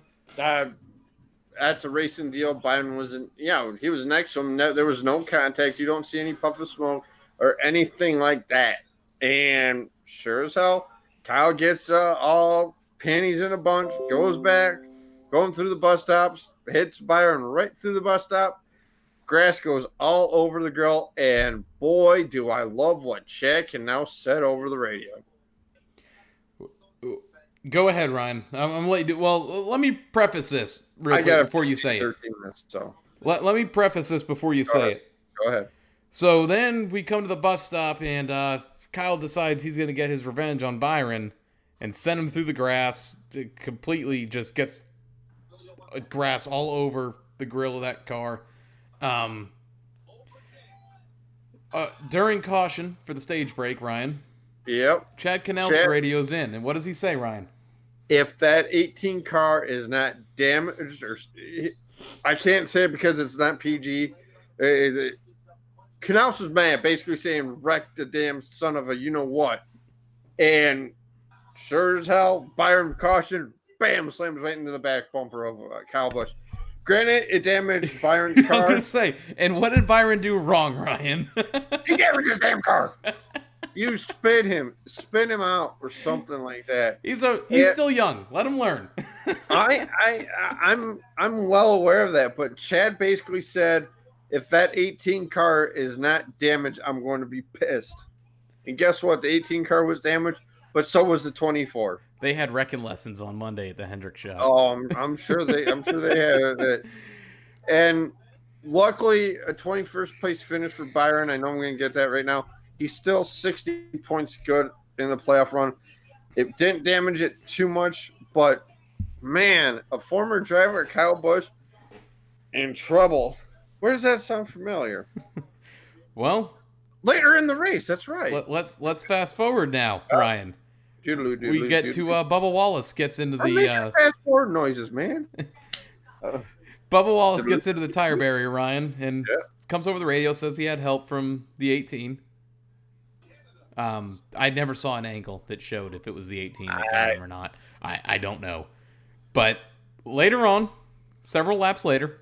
Speaker 2: That's a racing deal. Byron wasn't. Yeah, he was next to him. There was no contact. You don't see any puff of smoke or anything like that. And sure as hell, Kyle gets all panties in a bunch, goes back, going through the bus stops, hits Byron right through the bus stop. Grass goes all over the grill, and boy, do I love what Chad can now set over the radio.
Speaker 1: Go ahead, Ryan. I'm late. Well, let me preface this real quick before you say
Speaker 2: 13 minutes, so.
Speaker 1: Let me preface this before you say it.
Speaker 2: Go ahead.
Speaker 1: So then we come to the bus stop, and Kyle decides he's going to get his revenge on Byron and send him through the grass. It completely just gets grass all over the grill of that car. During caution for the stage break, Ryan.
Speaker 2: Yep.
Speaker 1: Chad Knaus radio's in, and what does he say, Ryan?
Speaker 2: If that 18 car is not damaged, or I can't say it because it's not PG. Knaus was mad, basically saying, wreck the damn son of a you-know-what. And sure as hell, Byron caution, bam, slams right into the back bumper of Kyle Busch. Granted, it damaged Byron's car.
Speaker 1: I was going to say, and what did Byron do wrong, Ryan?
Speaker 2: He damaged his damn car. You spin him out, or something like that.
Speaker 1: He's still young. Let him learn.
Speaker 2: I'm well aware of that, but Chad basically said, if that 18 car is not damaged, I'm going to be pissed. And guess what? The 18 car was damaged, but so was the 24.
Speaker 1: They had wrecking lessons on Monday at the Hendrick shop.
Speaker 2: Oh, I'm sure they had it. And luckily, a 21st place finish for Byron. I know I'm going to get that right now. He's still 60 points good in the playoff run. It didn't damage it too much, but man, a former driver, Kyle Busch, in trouble. Where does that sound familiar?
Speaker 1: Well,
Speaker 2: later in the race. That's right.
Speaker 1: Let's fast forward now, Ryan. We get to Bubba Wallace gets into the
Speaker 2: fast forward noises, man.
Speaker 1: Bubba Wallace gets into the tire barrier, Ryan, and comes over the radio, says he had help from the 18. I never saw an angle that showed if it was the 18 that got him or not. I don't know. But later on, several laps later,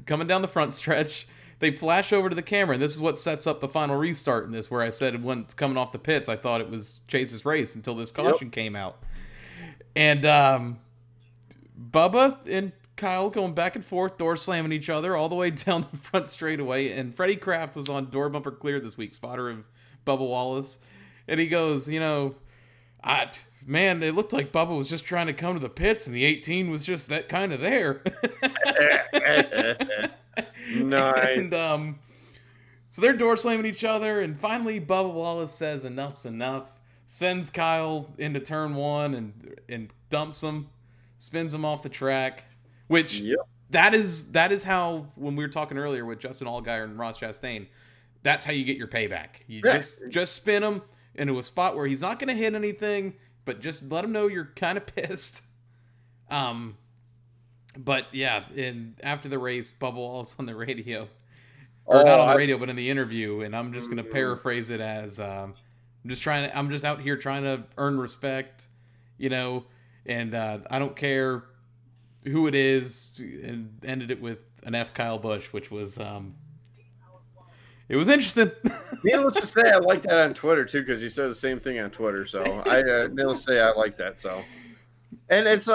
Speaker 1: coming down the front stretch. They flash over to the camera, and this is what sets up the final restart in this, where I said when coming off the pits, I thought it was Chase's race until this caution came out. And Bubba and Kyle going back and forth, door slamming each other all the way down the front straightaway. And Freddie Kraft was on Door Bumper Clear this week, spotter of Bubba Wallace. And he goes, man, it looked like Bubba was just trying to come to the pits, and the 18 was just that kind of there.
Speaker 2: Nice.
Speaker 1: And so they're door slamming each other, and finally Bubba Wallace says enough's enough, sends Kyle into turn 1 and dumps him, spins him off the track. Which that is how, when we were talking earlier with Justin Allgaier and Ross Chastain, that's how you get your payback. You just spin him into a spot where he's not going to hit anything, but just let him know you're kind of pissed. But yeah, and after the race, Bubba Wallace on the radio, or not on the radio, but in the interview, and I'm just going to paraphrase it as, I'm just out here trying to earn respect, and I don't care who it is, and ended it with an F Kyle Busch, which was, it was interesting.
Speaker 2: Needless to say, I like that on Twitter too, because he said the same thing on Twitter. So needless to say, I like that. So, and it's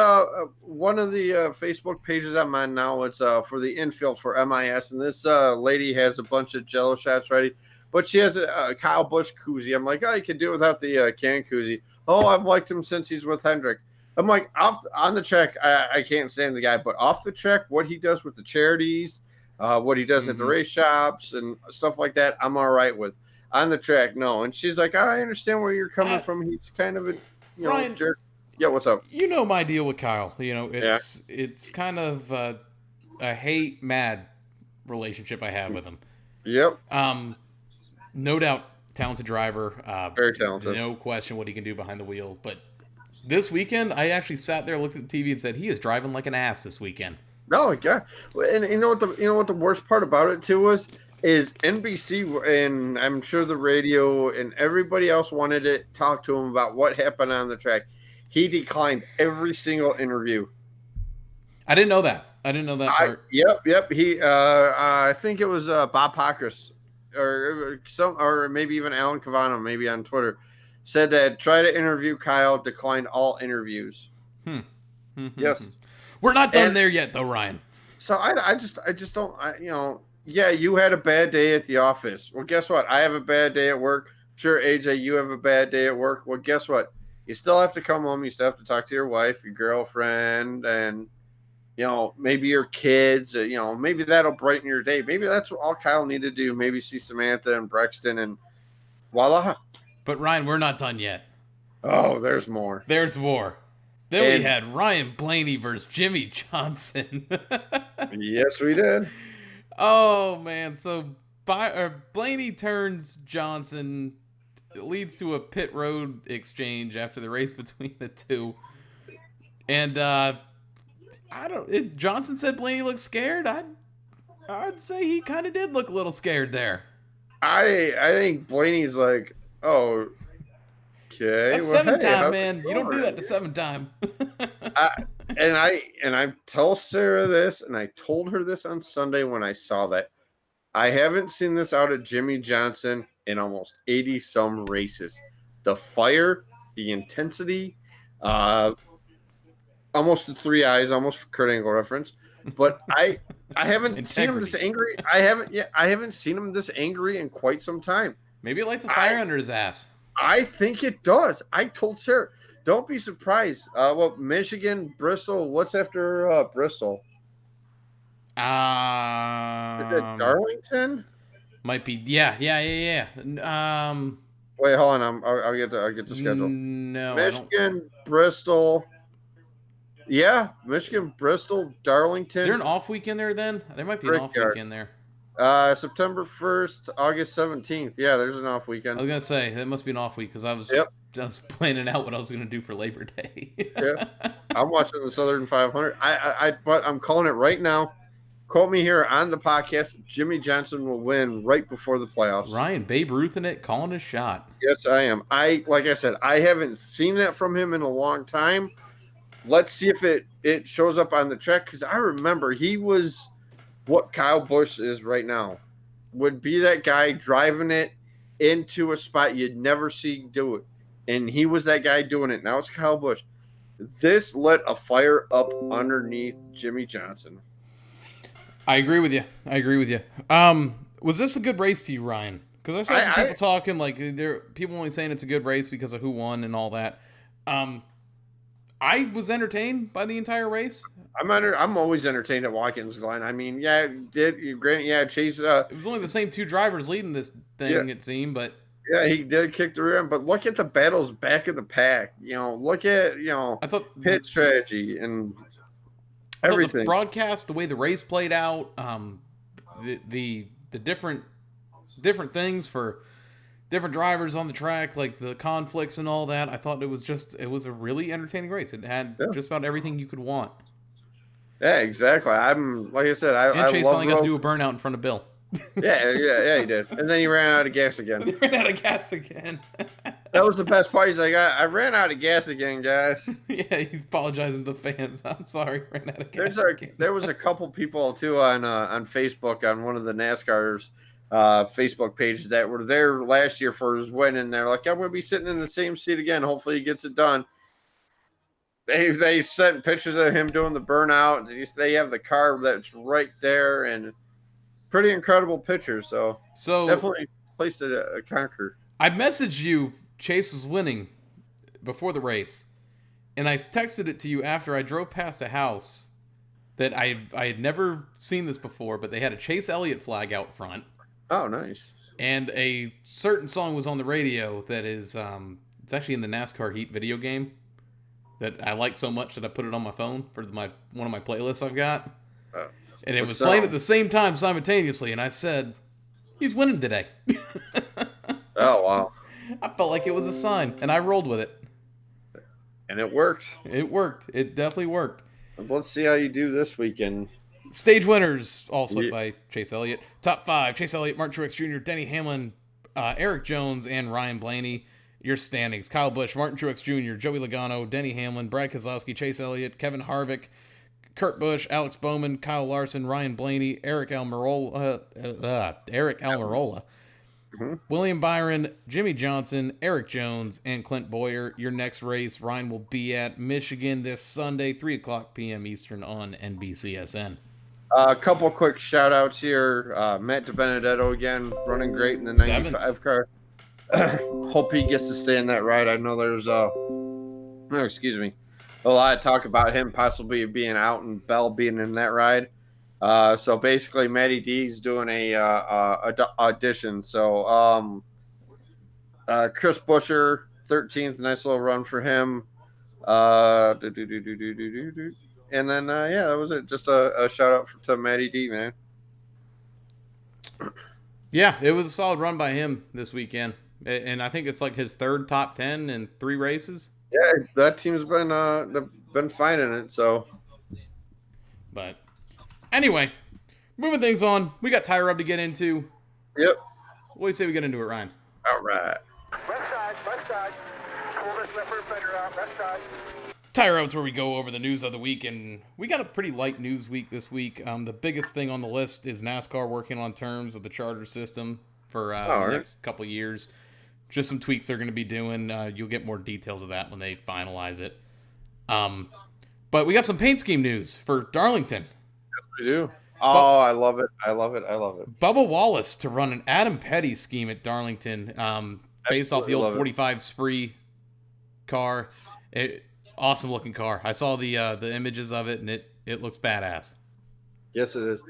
Speaker 2: one of the Facebook pages I'm on now. It's for the infield for MIS, and this lady has a bunch of Jello shots ready, but she has a Kyle Busch koozie. I'm like, oh, you can do it without the can koozie. Oh, I've liked him since he's with Hendrick. I'm like, on the track, I can't stand the guy, but off the track, what he does with the charities, what he does at the race shops and stuff like that, I'm all right with. On the track, no. And she's like, I understand where you're coming from. He's kind of a
Speaker 1: Ryan,
Speaker 2: jerk. Yeah, what's up?
Speaker 1: My deal with Kyle. It's kind of a hate-mad relationship I have with him.
Speaker 2: Yep.
Speaker 1: No doubt, talented driver.
Speaker 2: Very talented.
Speaker 1: No question what he can do behind the wheel, but this weekend, I actually sat there, looked at the TV, and said he is driving like an ass this weekend.
Speaker 2: No, yeah, and you know what the worst part about it too is NBC, and I'm sure the radio and everybody else wanted to talk to him about what happened on the track. He declined every single interview.
Speaker 1: I didn't know that. Part.
Speaker 2: Yep. He, I think it was Bob Pockris or maybe even Alan Cavano, maybe on Twitter, said that try to interview Kyle, declined all interviews. Yes.
Speaker 1: We're not done there yet, though, Ryan.
Speaker 2: So I just don't, yeah, you had a bad day at the office. Well, guess what? I have a bad day at work. Sure, AJ, you have a bad day at work. Well, guess what? You still have to come home. You still have to talk to your wife, your girlfriend, and, maybe your kids. Maybe that'll brighten your day. Maybe that's all Kyle needed to do. Maybe see Samantha and Brexton, and voila.
Speaker 1: But, Ryan, we're not done yet.
Speaker 2: Oh, there's more.
Speaker 1: Then we had Ryan Blaney versus Jimmy Johnson.
Speaker 2: Yes, we did.
Speaker 1: Oh, man. So Blaney turns Johnson. It leads to a pit road exchange after the race between the two. And Johnson said Blaney looked scared. I'd say he kind of did look a little scared there.
Speaker 2: I think Blaney's like, oh, okay.
Speaker 1: That's seven time, man. You don't do that to 7 time.
Speaker 2: And I tell Sarah this, and I told her this on Sunday when I saw that. I haven't seen this out of Jimmy Johnson in almost 80 some races. The fire, the intensity, almost the 3 eyes, almost Kurt Angle reference. But I haven't seen him this angry. I haven't seen him this angry in quite some time.
Speaker 1: Maybe it lights a fire under his ass.
Speaker 2: I think it does. I told Sarah, don't be surprised. Michigan, Bristol. What's after Bristol? Is it Darlington?
Speaker 1: Might be. Yeah.
Speaker 2: Wait, hold on. I'll get the schedule.
Speaker 1: No,
Speaker 2: Michigan, Bristol. Yeah, Michigan, Bristol, Darlington.
Speaker 1: Is there an off weekend there then? There might be an off weekend there.
Speaker 2: September 1st, August 17th. Yeah, there's an off weekend.
Speaker 1: I was going to say, that must be an off week because I was just planning out what I was going to do for Labor Day.
Speaker 2: Yeah, I'm watching the Southern 500. But I'm calling it right now. Quote me here on the podcast. Jimmy Johnson will win right before the playoffs.
Speaker 1: Ryan, Babe Ruth in it, calling his shot.
Speaker 2: Yes, I am. Like I said, I haven't seen that from him in a long time. Let's see if it shows up on the track, because I remember he was what Kyle Busch is right now. Would be that guy driving it into a spot you'd never see do it. And he was that guy doing it. Now it's Kyle Busch. This lit a fire up underneath Jimmy Johnson.
Speaker 1: I agree with you. Was this a good race to you, Ryan? Because I saw some people talking like people only saying it's a good race because of who won and all that. I was entertained by the entire race.
Speaker 2: I'm always entertained at Watkins Glen. I mean, Chase.
Speaker 1: It was only the same two drivers leading this thing, it seemed, but
Speaker 2: yeah, he did kick the rear end. But look at the battles back of the pack. Look at
Speaker 1: I thought
Speaker 2: pit strategy and everything.
Speaker 1: The broadcast, the way the race played out, the different things for different drivers on the track, like the conflicts and all that. I thought it was a really entertaining race. It had just about everything you could want.
Speaker 2: Yeah, exactly. Like I said,
Speaker 1: and Chase finally got to do a burnout in front of Bill.
Speaker 2: yeah, he did. And then he ran out of gas again. That was the best part. He's like, I ran out of gas again, guys.
Speaker 1: Yeah, he's apologizing to the fans. I'm sorry, ran out of gas again.
Speaker 2: There was a couple people too on Facebook on one of the NASCAR's Facebook pages that were there last year for his win, and they're like, I'm going to be sitting in the same seat again. Hopefully he gets it done. They sent pictures of him doing the burnout. They have the car that's right there, and pretty incredible pictures. So definitely placed it a conquer.
Speaker 1: I messaged you. Chase was winning before the race, and I texted it to you after I drove past a house that I had never seen this before, but they had a Chase Elliott flag out front.
Speaker 2: Oh, nice.
Speaker 1: And a certain song was on the radio that is it's actually in the NASCAR Heat video game that I like so much that I put it on my phone for one of my playlists I've got. And it was playing at the same time simultaneously, and I said, he's winning today.
Speaker 2: Oh, wow.
Speaker 1: I felt like it was a sign, and I rolled with it.
Speaker 2: And it worked.
Speaker 1: It worked. It definitely worked.
Speaker 2: Let's see how you do this weekend.
Speaker 1: Stage winners, all swept by Chase Elliott. Top 5, Chase Elliott, Martin Truex Jr., Denny Hamlin, Eric Jones, and Ryan Blaney. Your standings: Kyle Busch, Martin Truex Jr., Joey Logano, Denny Hamlin, Brad Keselowski, Chase Elliott, Kevin Harvick, Kurt Busch, Alex Bowman, Kyle Larson, Ryan Blaney, Eric Almirola, William Byron, Jimmy Johnson, Eric Jones, and Clint Boyer. Your next race, Ryan will be at Michigan this Sunday, 3:00 p.m. Eastern on NBCSN.
Speaker 2: A couple quick shout outs here. Matt DiBenedetto again, running great in the 95 car. Hope he gets to stay in that ride. I know there's a lot of talk about him possibly being out and Bell being in that ride. So basically, Matty D's doing a audition. So Chris Buescher, 13th, nice little run for him. And then that was it. Just a shout out to Matty D, man.
Speaker 1: Yeah, it was a solid run by him this weekend, and I think it's like his third top 10 in 3 races.
Speaker 2: Yeah, that team's been finding it. So,
Speaker 1: but anyway, moving things on, we got Tire Rub to get into.
Speaker 2: Yep.
Speaker 1: What do you say we get into it, Ryan?
Speaker 2: All right.
Speaker 5: Left side. Pull this left fender out, left side.
Speaker 1: Tire Rub's where we go over the news of the week, and we got a pretty light news week this week. The biggest thing on the list is NASCAR working on terms of the charter system for the next couple years. Just some tweaks they're going to be doing. You'll get more details of that when they finalize it. But we got some paint scheme news for Darlington.
Speaker 2: Yes, we do. Oh, I love it.
Speaker 1: Bubba Wallace to run an Adam Petty scheme at Darlington, based off the old 45 Spree car. Awesome looking car. I saw the images of it, and it looks badass.
Speaker 2: Yes, it is.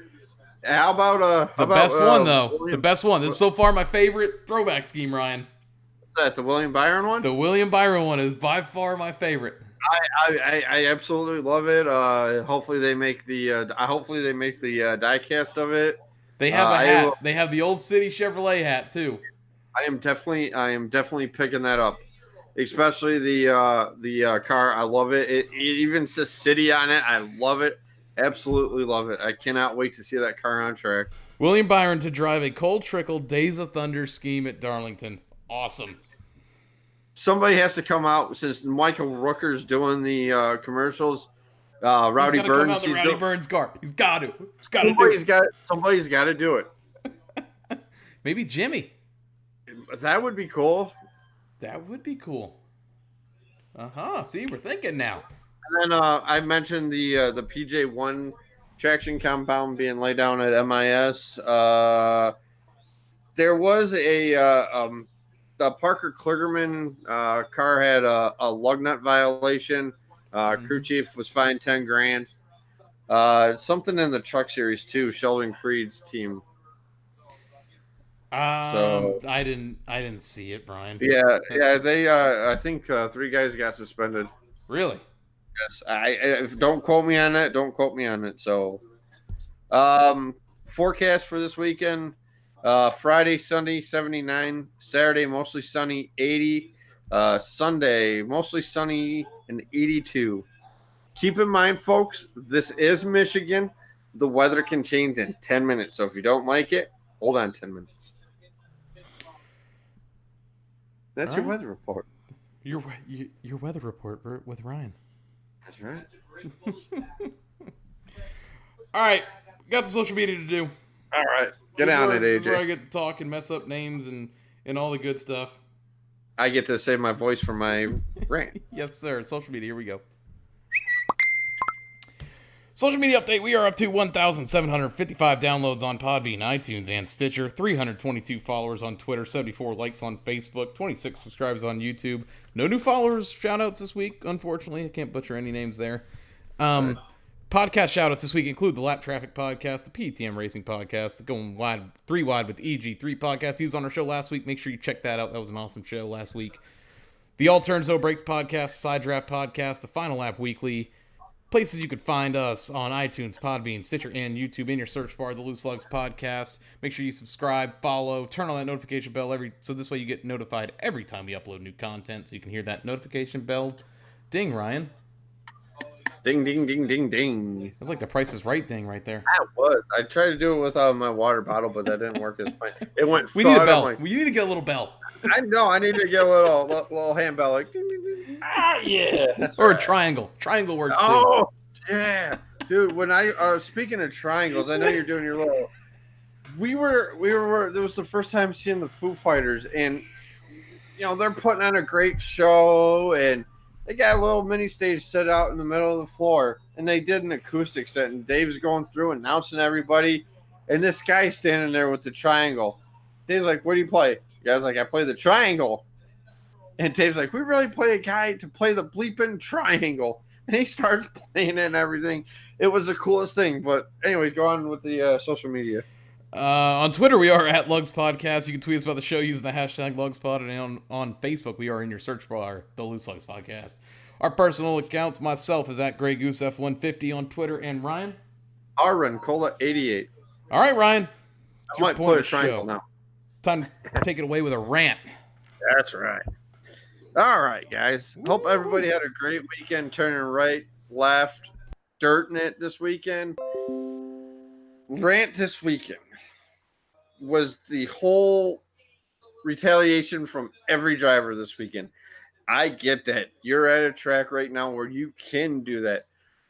Speaker 2: How about
Speaker 1: the best one though? William, the best one. This is so far my favorite throwback scheme, Ryan.
Speaker 2: What's that? The William Byron one?
Speaker 1: The William Byron one is by far my favorite.
Speaker 2: I absolutely love it. Hopefully they make the die-cast of it.
Speaker 1: They have a hat. They have the Old City Chevrolet hat too.
Speaker 2: I am definitely picking that up. Especially the car. I love it. It even says City on it. I love it. Absolutely love it. I cannot wait to see that car on track.
Speaker 1: William Byron to drive a Cole Trickle Days of Thunder scheme at Darlington. Awesome.
Speaker 2: Somebody has to come out, since Michael Rooker's doing the commercials. Rowdy
Speaker 1: He's got to come out
Speaker 2: Burns.
Speaker 1: the Rowdy Burns car. He's got to. He's got to do
Speaker 2: Somebody's got to do it.
Speaker 1: it. Maybe Jimmy.
Speaker 2: That would be cool.
Speaker 1: That would be cool. See, we're thinking now.
Speaker 2: And then I mentioned the PJ1 traction compound being laid down at MIS. There was the Parker Kligerman car had a lug nut violation. Crew chief was fined $10,000. Something in the truck series too. Sheldon Creed's team.
Speaker 1: I didn't see it, Brian.
Speaker 2: Yeah. They I think 3 guys got suspended.
Speaker 1: Really?
Speaker 2: Yes. Don't quote me on that. Don't quote me on it. So, forecast for this weekend: Friday, sunny, 79. Saturday, mostly sunny, 80. Sunday, mostly sunny, and 82. Keep in mind, folks, this is Michigan. The weather can change in 10 minutes. So if you don't like it, hold on 10 minutes. That's your weather report.
Speaker 1: Your weather report with Ryan.
Speaker 2: That's right.
Speaker 1: All right, got some social media to do.
Speaker 2: All right, get on it,
Speaker 1: This is where I
Speaker 2: AJ.
Speaker 1: get to talk and mess up names and all the good stuff.
Speaker 2: I get to save my voice for my rant.
Speaker 1: Yes, sir. Social media. Here we go. Social media update. We are up to 1,755 downloads on Podbean, iTunes, and Stitcher. 322 followers on Twitter. 74 likes on Facebook. 26 subscribers on YouTube. No new followers. Shoutouts this week. Unfortunately, I can't butcher any names there. Podcast shoutouts this week include the Lap Traffic Podcast, the PTM Racing Podcast, the Going Wide 3 Wide with EG3 Podcast. He was on our show last week. Make sure you check that out. That was an awesome show last week. The All Turns No Breaks Podcast, Side Draft Podcast, the Final Lap Weekly. Places you could find us on iTunes, Podbean, Stitcher, and YouTube in your search bar, the Loose Lugs Podcast. Make sure you subscribe, follow, turn on that notification bell so this way you get notified every time we upload new content, so you can hear that notification bell ding, Ryan.
Speaker 2: Ding, ding, ding, ding, ding.
Speaker 1: That's like the Price is Right ding right there.
Speaker 2: That was. I tried to do it with my water bottle, but that didn't work as fine. It went.
Speaker 1: We need a
Speaker 2: thud,
Speaker 1: bell.
Speaker 2: I'm like,
Speaker 1: We need to get a little bell.
Speaker 2: I know. I need to get a little handbell, like. Ding, ding, ding. Yeah. That's
Speaker 1: Or
Speaker 2: right.
Speaker 1: a triangle. Triangle works too.
Speaker 2: Oh yeah, dude. When I speaking of triangles, I know you're doing your little. We were. It was the first time seeing the Foo Fighters, and they're putting on a great show, and they got a little mini stage set out in the middle of the floor, and they did an acoustic set, and Dave's going through announcing everybody, and this guy's standing there with the triangle. Dave's like, "What do you play?" The guy's like, "I play the triangle," and Dave's like, "We really play a guy to play the bleeping triangle." And he starts playing it and everything. It was the coolest thing. But anyways, go on with the social media.
Speaker 1: On Twitter, we are at Lugs Podcast. You can tweet us about the show using the hashtag LugsPod. And on Facebook, we are in your search bar, the Loose Lugs Podcast. Our personal accounts, myself is at Grey Goose F150 on Twitter. And Ryan?
Speaker 2: Arwen Cola 88.
Speaker 1: All right, Ryan.
Speaker 2: I might put a triangle now.
Speaker 1: Time to take it away with a rant.
Speaker 2: That's right. All right, guys. Hope everybody had a great weekend turning right, left, dirting it this weekend. Rant this weekend was the whole retaliation from every driver this weekend. I get that. You're at a track right now where you can do that.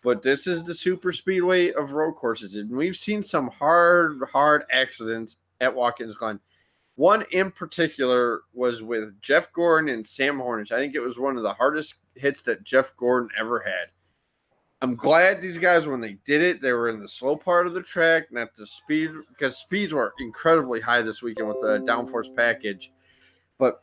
Speaker 2: But this is the super speedway of road courses. And we've seen some hard accidents at Watkins Glen. One in particular was with Jeff Gordon and Sam Hornish. I think it was one of the hardest hits that Jeff Gordon ever had. I'm glad these guys, when they did it, they were in the slow part of the track, not the speed, because speeds were incredibly high this weekend with the downforce package. But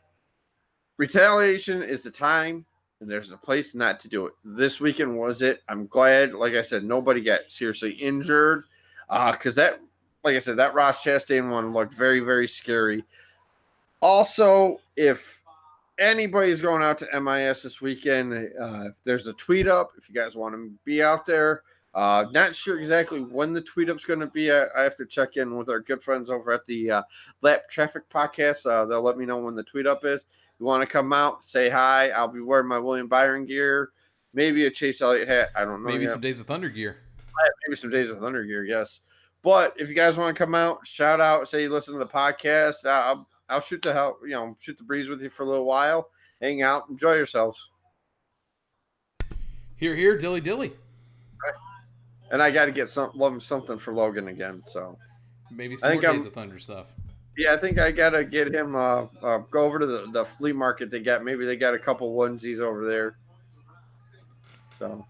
Speaker 2: retaliation is the time, and there's a place not to do it. This weekend was it. I'm glad, like I said, nobody got seriously injured, because that, like I said, that Ross Chastain one looked very, very scary. Also, if anybody's going out to MIS this weekend, if there's a tweet up, if you guys want to be out there, not sure exactly when the tweet up's going to be. I have to check in with our good friends over at the Lap Traffic Podcast. They'll let me know when the tweet up is. You want to come out, say hi. I'll be wearing my William Byron gear, maybe a Chase Elliott hat. I don't know.
Speaker 1: Maybe
Speaker 2: yet.
Speaker 1: some Days of Thunder gear.
Speaker 2: Maybe some Days of Thunder gear, yes. But if you guys want to come out, shout out, say you listen to the podcast, I'll shoot the hell, shoot the breeze with you for a little while, hang out, enjoy yourselves.
Speaker 1: Here, dilly dilly.
Speaker 2: and I got to get something for Logan again. So
Speaker 1: Maybe
Speaker 2: I
Speaker 1: some more
Speaker 2: think
Speaker 1: Days of Thunder stuff.
Speaker 2: yeah, I think I gotta get him. Go over to the flea market. Maybe they got a couple onesies over there. So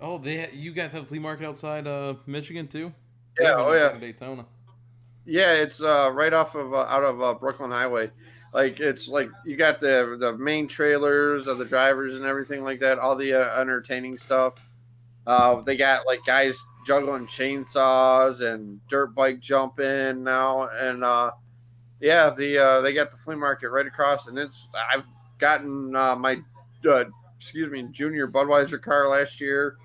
Speaker 1: Oh, you guys have a flea market outside Michigan too? They
Speaker 2: yeah,
Speaker 1: have one
Speaker 2: oh
Speaker 1: outside
Speaker 2: yeah,
Speaker 1: of Daytona.
Speaker 2: yeah. It's right off of out of Brooklyn Highway. Like it's like you got the main trailers of the drivers and everything like that. All the entertaining stuff. They got like guys juggling chainsaws and dirt bike jumping now, and yeah, they got the flea market right across, and I've gotten my junior Budweiser car last year,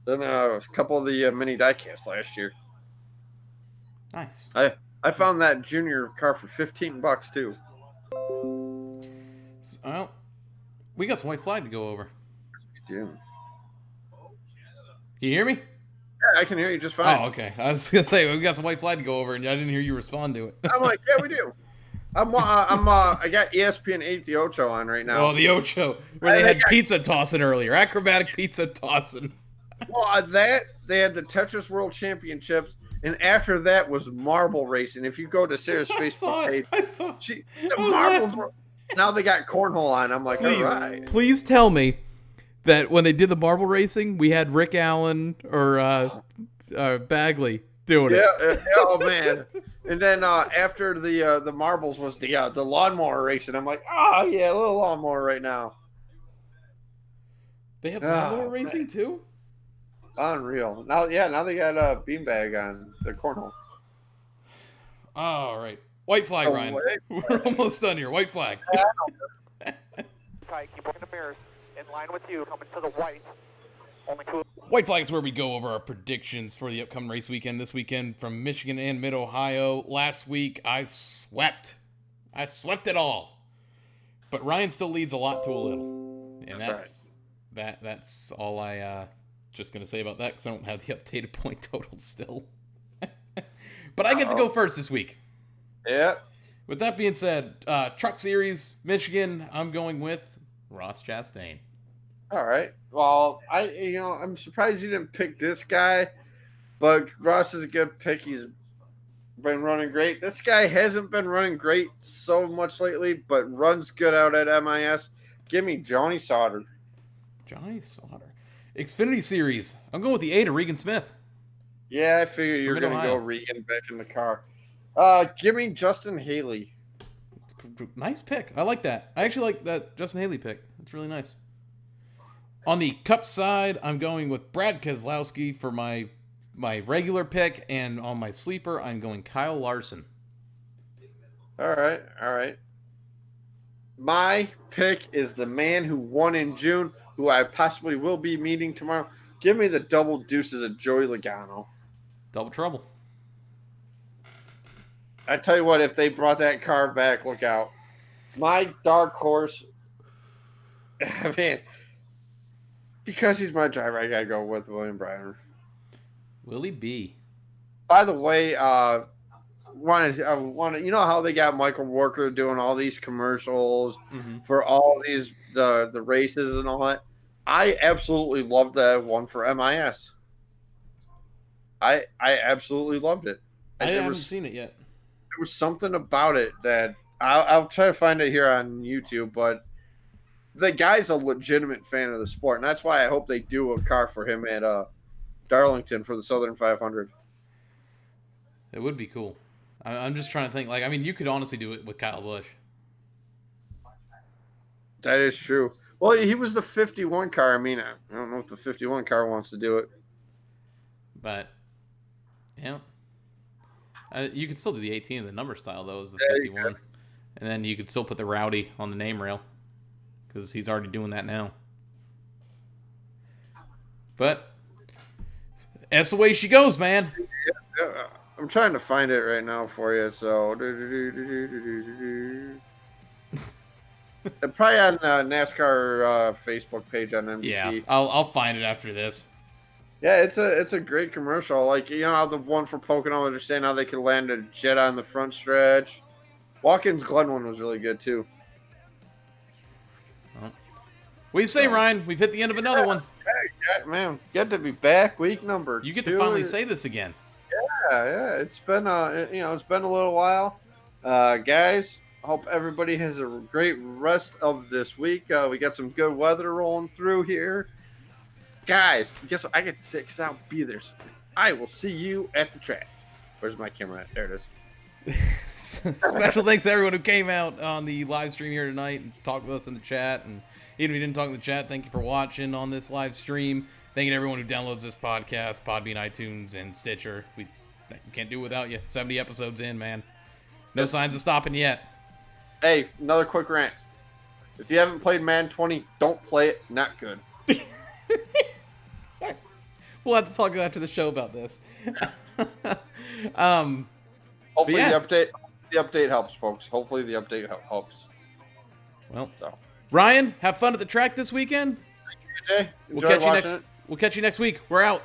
Speaker 2: then a couple of the mini diecasts last year.
Speaker 1: Nice.
Speaker 2: I found that junior car for $15 too.
Speaker 1: Well, we got some white flag to go over.
Speaker 2: Yeah.
Speaker 1: You hear me?
Speaker 2: Yeah, I can hear you just fine.
Speaker 1: Oh, okay. I was gonna say we got some white flag to go over, and I didn't hear you respond to it.
Speaker 2: I'm like, yeah, we do. I got ESPN 8 the Ocho on right now.
Speaker 1: Oh, the Ocho, where they had pizza tossing earlier, acrobatic pizza tossing.
Speaker 2: Well, that they had the Tetris World Championships, and after that was marble racing. If you go to Sarah's Facebook page,
Speaker 1: I saw.
Speaker 2: the marbles. Now they got cornhole on. I'm like, all right.
Speaker 1: Please tell me that when they did the marble racing, we had Rick Allen or Bagley doing it.
Speaker 2: Yeah. Oh man. And then after the marbles was the lawnmower racing. I'm like, oh yeah, a little lawnmower right now.
Speaker 1: They have lawnmower racing too.
Speaker 2: Unreal. Now they got a beanbag on the cornhole.
Speaker 1: All right, white flag, Ryan. We're almost done here. White flag.
Speaker 8: Tight, keep working the mirrors. In line with you, coming to the white. Only two.
Speaker 1: White flag is where we go over our predictions for the upcoming race weekend. This weekend from Michigan and Mid-Ohio. Last week, I swept it all. But Ryan still leads a lot to a little. And that's all I just going to say about that, because I don't have the updated point totals still. But I get to go first this week.
Speaker 2: Yeah.
Speaker 1: With that being said, Truck Series, Michigan, I'm going with Ross Chastain.
Speaker 2: All right. Well, I'm surprised you didn't pick this guy, but Ross is a good pick. He's been running great. This guy hasn't been running great so much lately, but runs good out at MIS. Give me Johnny Sauter.
Speaker 1: Johnny Sauter. Xfinity Series. I'm going with the 8 of Regan Smith.
Speaker 2: Yeah, I figured you were going to go Regan back in the car. Give me Justin Haley.
Speaker 1: Nice pick. I like that. I actually like that Justin Haley pick. It's really nice. On the Cup side, I'm going with Brad Keselowski for my regular pick, and on my sleeper, I'm going Kyle Larson.
Speaker 2: All right. My pick is the man who won in June, who I possibly will be meeting tomorrow. Give me the double deuces of Joey Logano.
Speaker 1: Double trouble.
Speaker 2: I tell you what, if they brought that car back, look out. My dark horse, man, because he's my driver, I got to go with William Byron.
Speaker 1: Willie B.
Speaker 2: By the way, I want to, you know how they got Michael Walker doing all these commercials for all these the races and all that? I absolutely loved that one for MIS. I absolutely loved it.
Speaker 1: I haven't seen it yet.
Speaker 2: There was something about it that I'll try to find it here on YouTube, but the guy's a legitimate fan of the sport, and that's why I hope they do a car for him at Darlington for the Southern 500.
Speaker 1: It would be cool. I'm just trying to think. Like, I mean, you could honestly do it with Kyle Busch.
Speaker 2: That is true. Well, he was the 51 car. I mean, I don't know if the 51 car wants to do it.
Speaker 1: But, yeah. You could still do the 18 in the number style, though, as the 51. And then you could still put the Rowdy on the name rail, because he's already doing that now. But that's the way she goes, man.
Speaker 2: Yeah, I'm trying to find it right now for you. So, probably on NASCAR Facebook page on NBC.
Speaker 1: Yeah, I'll find it after this.
Speaker 2: Yeah, it's a great commercial. Like, you know how the one for Pocono, understand how they could land a jet on the front stretch. Watkins Glen one was really good too.
Speaker 1: What do you say, Ryan? We've hit the end of another one.
Speaker 2: man, good to be back. Week number
Speaker 1: You get
Speaker 2: two.
Speaker 1: to finally say this again.
Speaker 2: Yeah. It's been it's been a little while, guys. Hope everybody has a great rest of this week. We got some good weather rolling through here, guys. Guess what? I get to say because I'll be there. I will see you at the track. Where's my camera at? There it is.
Speaker 1: Special thanks to everyone who came out on the live stream here tonight and talked with us in the chat. And even if you didn't talk in the chat, thank you for watching on this live stream. Thank you to everyone who downloads this podcast, Podbean, iTunes, and Stitcher. We can't do it without you. 70 episodes in, man. No signs of stopping yet.
Speaker 2: Hey, another quick rant. If you haven't played Madden 20, don't play it. Not good.
Speaker 1: We'll have to talk after the show about this.
Speaker 2: Hopefully
Speaker 1: yeah.
Speaker 2: the update helps, folks. Hopefully the update helps.
Speaker 1: Well,
Speaker 2: So,
Speaker 1: Ryan, have fun at the track this weekend.
Speaker 2: Jay,
Speaker 1: We'll
Speaker 2: enjoy
Speaker 1: catch you
Speaker 2: watching it.
Speaker 1: We'll catch you next week. We're out.